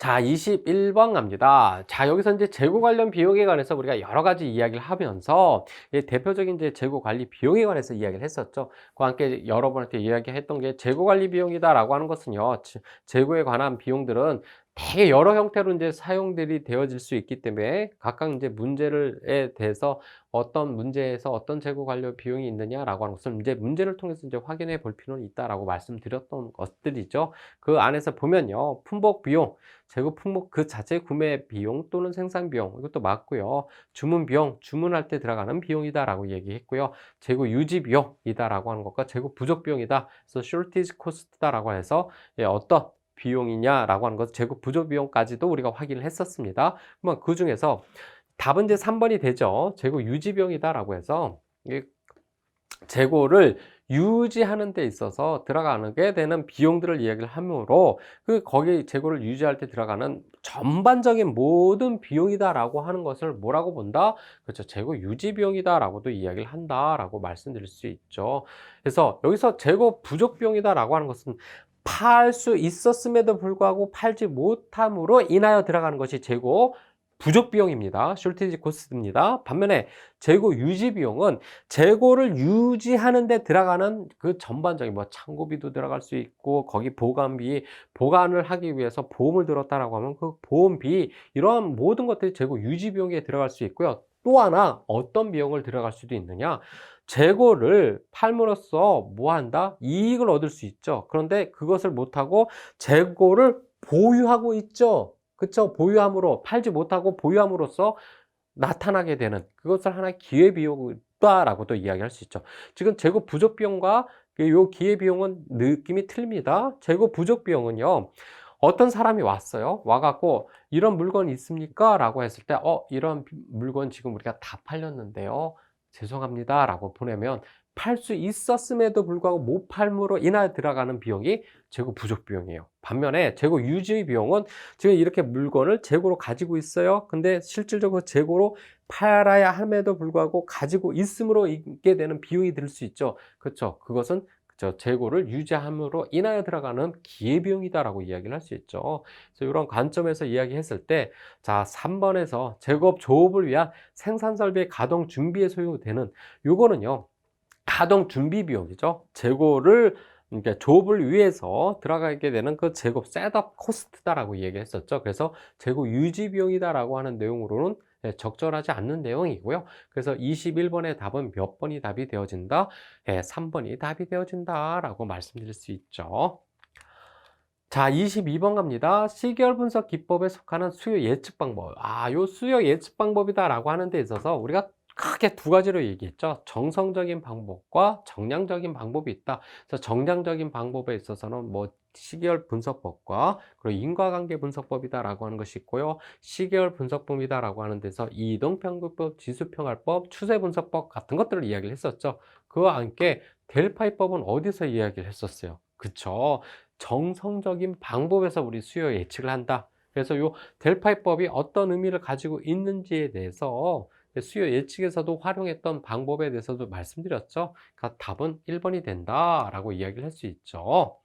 자, 21번 갑니다. 자, 여기서 이제 재고 관련 비용에 관해서 우리가 여러 가지 이야기를 하면서 대표적인 이제 재고 관리 비용에 관해서 이야기를 했었죠. 그와 함께 여러분한테 이야기했던 게 재고 관리 비용이다라고 하는 것은요, 재고에 관한 비용들은 되게 여러 형태로 이제 사용들이 되어질 수 있기 때문에 각각 이제 문제에 대해서 어떤 문제에서 어떤 재고 관리 비용이 있느냐라고 하는 것을 이제 문제를 통해서 이제 확인해 볼 필요는 있다라고 말씀드렸던 것들이죠. 그 안에서 보면요, 품목 비용, 재고 품목 그 자체 구매 비용 또는 생산 비용 이것도 맞고요. 주문 비용, 주문할 때 들어가는 비용이다라고 얘기했고요. 재고 유지 비용이다라고 하는 것과 재고 부족 비용이다. 그래서 shortage cost다라고 해서 어떤 비용이냐라고 하는 것, 재고 부족 비용까지도 우리가 확인을 했었습니다. 그러면 그 중에서 답은 이제 3번이 되죠. 재고 유지 비용이다라고 해서 재고를 유지하는 데 있어서 들어가게 되는 비용들을 이야기를 하므로 거기 재고를 유지할 때 들어가는 전반적인 모든 비용이다라고 하는 것을 뭐라고 본다? 그렇죠. 재고 유지 비용이다라고도 이야기를 한다라고 말씀드릴 수 있죠. 그래서 여기서 재고 부족 비용이다라고 하는 것은 팔 수 있었음에도 불구하고 팔지 못함으로 인하여 들어가는 것이 재고 부족 비용입니다. shortage cost입니다. 반면에 재고 유지 비용은 재고를 유지하는 데 들어가는 그 전반적인 뭐 창고비도 들어갈 수 있고 거기 보관비, 보관을 하기 위해서 보험을 들었다라고 하면 그 보험비 이러한 모든 것들이 재고 유지 비용에 들어갈 수 있고요. 또 하나 어떤 비용을 들어갈 수도 있느냐? 재고를 팔므로써 뭐 한다? 이익을 얻을 수 있죠. 그런데 그것을 못하고 재고를 보유하고 있죠. 그쵸? 보유함으로, 팔지 못하고 보유함으로써 나타나게 되는 그것을 하나의 기회비용이다라고도 이야기할 수 있죠. 지금 재고 부족 비용과 요 기회비용은 느낌이 틀립니다. 재고 부족 비용은요, 어떤 사람이 왔어요. 와갖고, 이런 물건이 있습니까? 라고 했을 때, 이런 물건 지금 우리가 다 팔렸는데요. 죄송합니다. 라고 보내면, 팔 수 있었음에도 불구하고 못 팔므로 인하여 들어가는 비용이 재고 부족 비용이에요. 반면에 재고 유지 비용은 지금 이렇게 물건을 재고로 가지고 있어요. 근데 실질적으로 재고로 팔아야 함에도 불구하고 가지고 있음으로 있게 되는 비용이 들 수 있죠. 그렇죠. 그것은 재고를 유지함으로 인하여 들어가는 기회비용이다라고 이야기를 할 수 있죠. 그래서 이런 관점에서 이야기했을 때, 자, 3번에서 재고업 조업을 위한 생산설비의 가동 준비에 소요되는 요거는요, 가동 준비 비용이죠. 재고를 그러니까 조업을 위해서 들어가게 되는 그 재고 셋업 코스트다라고 얘기했었죠. 그래서 재고 유지 비용이다라고 하는 내용으로는 적절하지 않는 내용이고요. 그래서 21번의 답은 몇 번이 답이 되어진다? 3번이 답이 되어진다라고 말씀드릴 수 있죠. 자, 22번 갑니다. 시계열 분석 기법에 속하는 수요 예측 방법. 요 수요 예측 방법이다라고 하는 데 있어서 우리가 크게 두 가지로 얘기했죠. 정성적인 방법과 정량적인 방법이 있다. 그래서 정량적인 방법에 있어서는 뭐 시계열 분석법과 그리고 인과관계 분석법이다라고 하는 것이 있고요. 시계열 분석법이다라고 하는 데서 이동평균법, 지수평할법, 추세분석법 같은 것들을 이야기를 했었죠. 그와 함께 델파이법은 어디서 이야기를 했었어요? 그쵸? 정성적인 방법에서 우리 수요 예측을 한다. 그래서 요 델파이법이 어떤 의미를 가지고 있는지에 대해서 수요 예측에서도 활용했던 방법에 대해서도 말씀드렸죠. 그러니까 답은 1번이 된다라고 이야기를 할 수 있죠.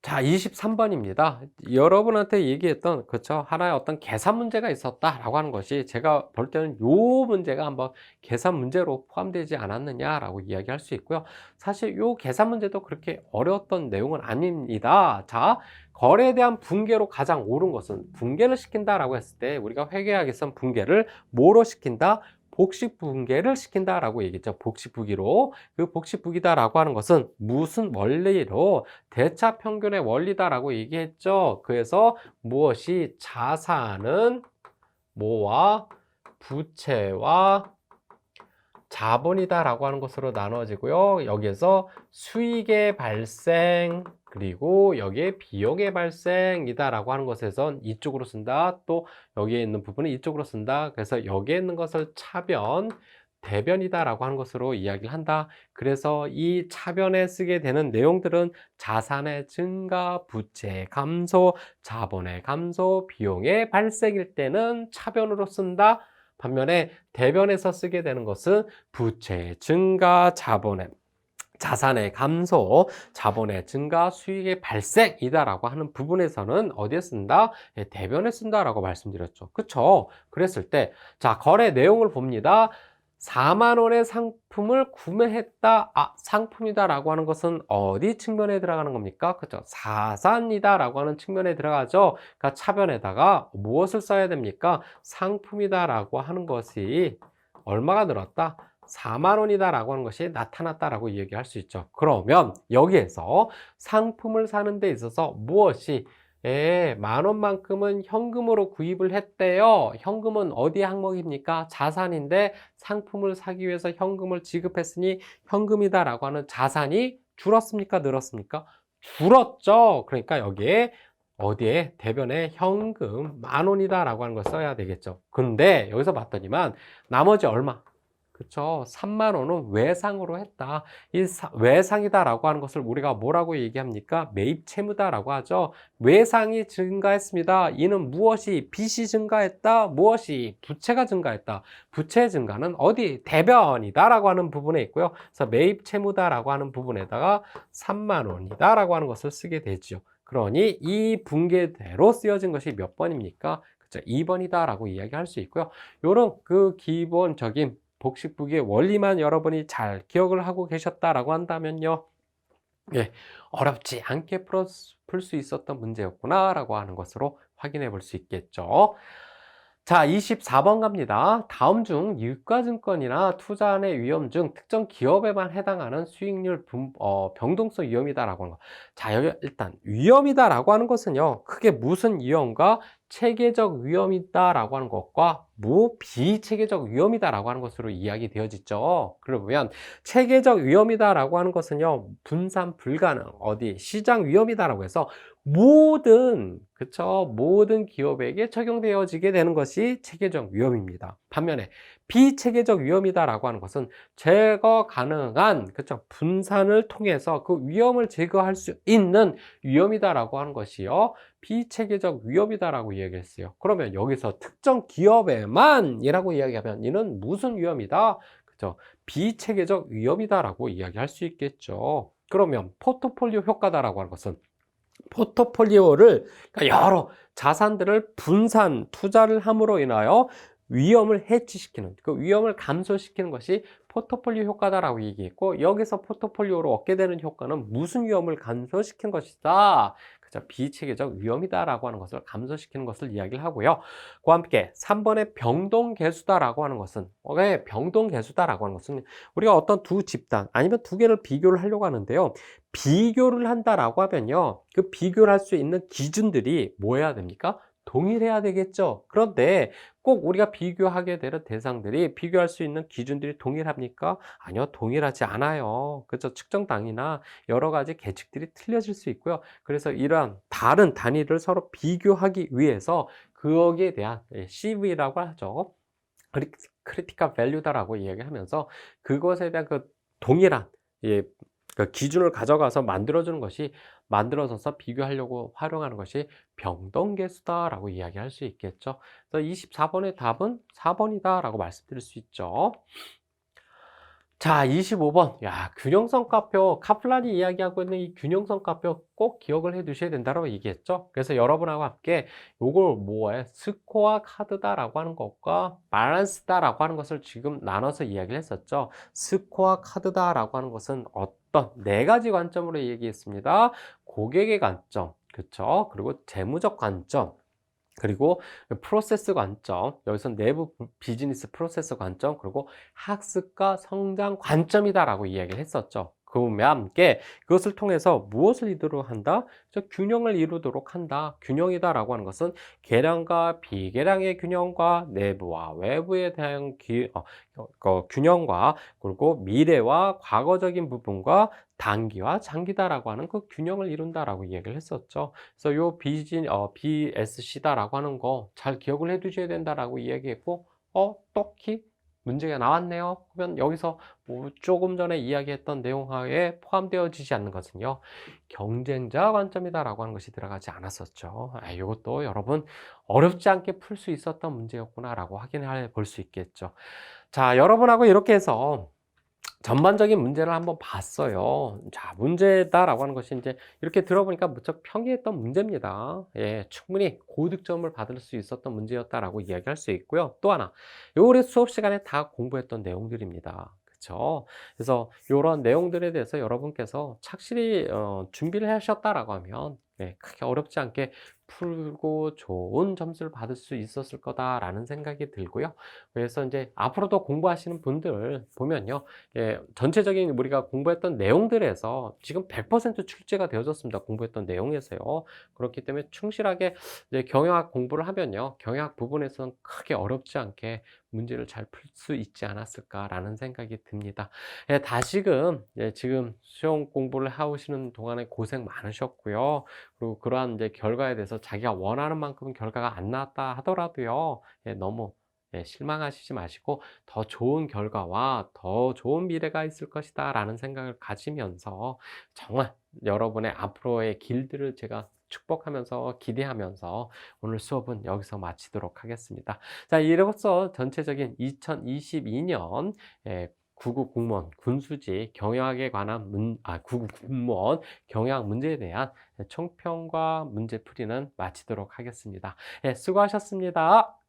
자, 23번입니다. 여러분한테 얘기했던, 그렇죠. 하나의 어떤 계산 문제가 있었다라고 하는 것이 제가 볼 때는 요 문제가 한번 계산 문제로 포함되지 않았느냐라고 이야기할 수 있고요. 사실 요 계산 문제도 그렇게 어려웠던 내용은 아닙니다. 자, 거래에 대한 붕괴로 가장 옳은 것은 붕괴를 시킨다라고 했을 때 우리가 회계학에선 붕괴를 뭐로 시킨다? 복식 붕괴를 시킨다라고 얘기했죠. 복식 부기로. 그 복식 부기다라고 하는 것은 무슨 원리로 대차 평균의 원리다라고 얘기했죠. 그래서 무엇이 자산은 뭐와 부채와 자본이다라고 하는 것으로 나눠지고요. 여기에서 수익의 발생 그리고 여기에 비용의 발생이다라고 하는 것에선 이쪽으로 쓴다. 또 여기에 있는 부분은 이쪽으로 쓴다. 그래서 여기에 있는 것을 차변, 대변이다라고 하는 것으로 이야기를 한다. 그래서 이 차변에 쓰게 되는 내용들은 자산의 증가, 부채 감소, 자본의 감소, 비용의 발생일 때는 차변으로 쓴다. 반면에 대변에서 쓰게 되는 것은 부채 증가, 자산의 감소, 자본의 증가, 수익의 발생이다라고 하는 부분에서는 어디에 쓴다? 예, 대변에 쓴다라고 말씀드렸죠. 그쵸? 그랬을 때, 자, 거래 내용을 봅니다. 4만 원의 상품을 구매했다. 아, 상품이다라고 하는 것은 어디 측면에 들어가는 겁니까? 그죠? 자산이다라고 하는 측면에 들어가죠. 그러니까 차변에다가 무엇을 써야 됩니까? 상품이다라고 하는 것이 얼마가 늘었다? 4만 원이다라고 하는 것이 나타났다라고 얘기할 수 있죠. 그러면 여기에서 상품을 사는 데 있어서 무엇이 만 원만큼은 현금으로 구입을 했대요. 현금은 어디의 항목입니까? 자산인데 상품을 사기 위해서 현금을 지급했으니 현금이다라고 하는 자산이 줄었습니까? 늘었습니까? 줄었죠. 그러니까 여기에 어디에 대변에 현금 10,000원이다라고 하는 걸 써야 되겠죠. 근데 여기서 봤더니만 나머지 얼마? 그쵸. 3만 원은 외상으로 했다. 이 외상이다라고 하는 것을 우리가 뭐라고 얘기합니까? 매입 채무다라고 하죠. 외상이 증가했습니다. 이는 무엇이 빚이 증가했다? 무엇이 부채가 증가했다? 부채 증가는 어디? 대변이다라고 하는 부분에 있고요. 그래서 매입 채무다라고 하는 부분에다가 3만 원이다라고 하는 것을 쓰게 되죠. 그러니 이 분계대로 쓰여진 것이 몇 번입니까? 그쵸. 2번이다라고 이야기할 수 있고요. 요런 그 기본적인 복식북의 원리만 여러분이 잘 기억을 하고 계셨다라고 한다면요. 예, 어렵지 않게 풀 수 있었던 문제였구나 라고 하는 것으로 확인해 볼 수 있겠죠. 자, 24번 갑니다. 다음 중 유가증권이나 투자안의 위험 중 특정 기업에만 해당하는 수익률 변동성 위험이다라고 하는 거. 자, 여기 일단 위험이다라고 하는 것은요. 크게 무슨 위험과 체계적 위험이다라고 하는 것과 비체계적 위험이다라고 하는 것으로 이야기되어지죠. 그러면 체계적 위험이다라고 하는 것은요. 분산 불가능, 어디 시장 위험이다라고 해서 모든 기업에게 적용되어지게 되는 것이 체계적 위험입니다. 반면에 비체계적 위험이다라고 하는 것은 제거 가능한, 분산을 통해서 그 위험을 제거할 수 있는 위험이다라고 하는 것이요. 비체계적 위험이다라고 이야기했어요. 그러면 여기서 특정 기업에만이라고 이야기하면 이는 무슨 위험이다? 그죠? 비체계적 위험이다라고 이야기할 수 있겠죠. 그러면 포트폴리오 효과다라고 하는 것은 포트폴리오를, 그러니까 여러 자산들을 분산 투자를 함으로 인하여 위험을 해치시키는, 그 위험을 감소시키는 것이 포트폴리오 효과다라고 얘기했고, 여기서 포트폴리오로 얻게 되는 효과는 무슨 위험을 감소시키는 것이다? 그죠? 비체계적 위험이다라고 하는 것을 감소시키는 것을 이야기를 하고요. 그와 함께 3번의 병동계수다라고 하는 것은, 왜 병동계수다라고 하는 것은 우리가 어떤 두 집단 아니면 두 개를 비교를 하려고 하는데요. 비교를 한다라고 하면요. 그 비교를 할 수 있는 기준들이 뭐 해야 됩니까? 동일해야 되겠죠. 그런데 꼭 우리가 비교하게 되는 대상들이 비교할 수 있는 기준들이 동일합니까? 아니요, 동일하지 않아요. 그렇죠. 측정 단위나 여러 가지 계측들이 틀려질 수 있고요. 그래서 이러한 다른 단위를 서로 비교하기 위해서 거기에 대한 CV라고 하죠. 크리티컬 밸류다라고 이야기하면서 그것에 대한 그 동일한 그 기준을 가져가서 만들어져서 비교하려고 활용하는 것이 병동계수다라고 이야기할 수 있겠죠. 그래서 24번의 답은 4번이다라고 말씀드릴 수 있죠. 자, 25번. 야, 균형성과표. 카플란이 이야기하고 있는 이 균형성과표 꼭 기억을 해 두셔야 된다고 얘기했죠. 그래서 여러분하고 함께 요걸 뭐에 스코어 카드다라고 하는 것과 밸런스다라고 하는 것을 지금 나눠서 이야기를 했었죠. 스코어 카드다라고 하는 것은 어떤 네 가지 관점으로 얘기했습니다. 고객의 관점, 그렇죠? 그리고 재무적 관점, 그리고 프로세스 관점, 여기서 내부 비즈니스 프로세스 관점, 그리고 학습과 성장 관점이다라고 이야기를 했었죠. 그와 함께 그것을 통해서 무엇을 이루도록 한다? 균형을 이루도록 한다. 균형이다라고 하는 것은 계량과 비계량의 균형과 내부와 외부에 대한 균형과 그리고 미래와 과거적인 부분과 단기와 장기다라고 하는 그 균형을 이룬다라고 이야기를 했었죠. 그래서 요 BSC다라고 하는 거 잘 기억을 해 두셔야 된다라고 이야기했고, 떡히 문제가 나왔네요. 그러면 여기서 뭐 조금 전에 이야기했던 내용하에 포함되어지지 않는 것은요, 경쟁자 관점이다라고 하는 것이 들어가지 않았었죠. 이것도 여러분 어렵지 않게 풀 수 있었던 문제였구나라고 확인해 볼 수 있겠죠. 자, 여러분하고 이렇게 해서 전반적인 문제를 한번 봤어요. 자, 문제다라고 하는 것이 이제 이렇게 들어보니까 무척 평이했던 문제입니다. 예, 충분히 고득점을 받을 수 있었던 문제였다라고 이야기할 수 있고요. 또 하나, 요 우리 수업 시간에 다 공부했던 내용들입니다. 그쵸? 그래서 요런 내용들에 대해서 여러분께서 착실히 준비를 하셨다라고 하면 예, 크게 어렵지 않게 풀고 좋은 점수를 받을 수 있었을 거다라는 생각이 들고요. 그래서 이제 앞으로도 공부하시는 분들 보면요. 예, 전체적인 우리가 공부했던 내용들에서 지금 100% 출제가 되어졌습니다. 공부했던 내용에서요. 그렇기 때문에 충실하게 이제 경영학 공부를 하면요. 경영학 부분에서는 크게 어렵지 않게 문제를 잘 풀 수 있지 않았을까라는 생각이 듭니다. 예, 다시금 예, 지금 시험 공부를 하시는 동안에 고생 많으셨고요. 그리고 그러한 이제 결과에 대해서 자기가 원하는 만큼 결과가 안 나왔다 하더라도요. 예, 너무 예, 실망하시지 마시고 더 좋은 결과와 더 좋은 미래가 있을 것이다 라는 생각을 가지면서 정말 여러분의 앞으로의 길들을 제가 축복하면서 기대하면서 오늘 수업은 여기서 마치도록 하겠습니다. 자, 이로써 전체적인 2022년 9급 공무원 군수직 경영학에 관한 9급 공무원 경영학 문제에 대한 총평과 문제풀이는 마치도록 하겠습니다. 예, 수고하셨습니다.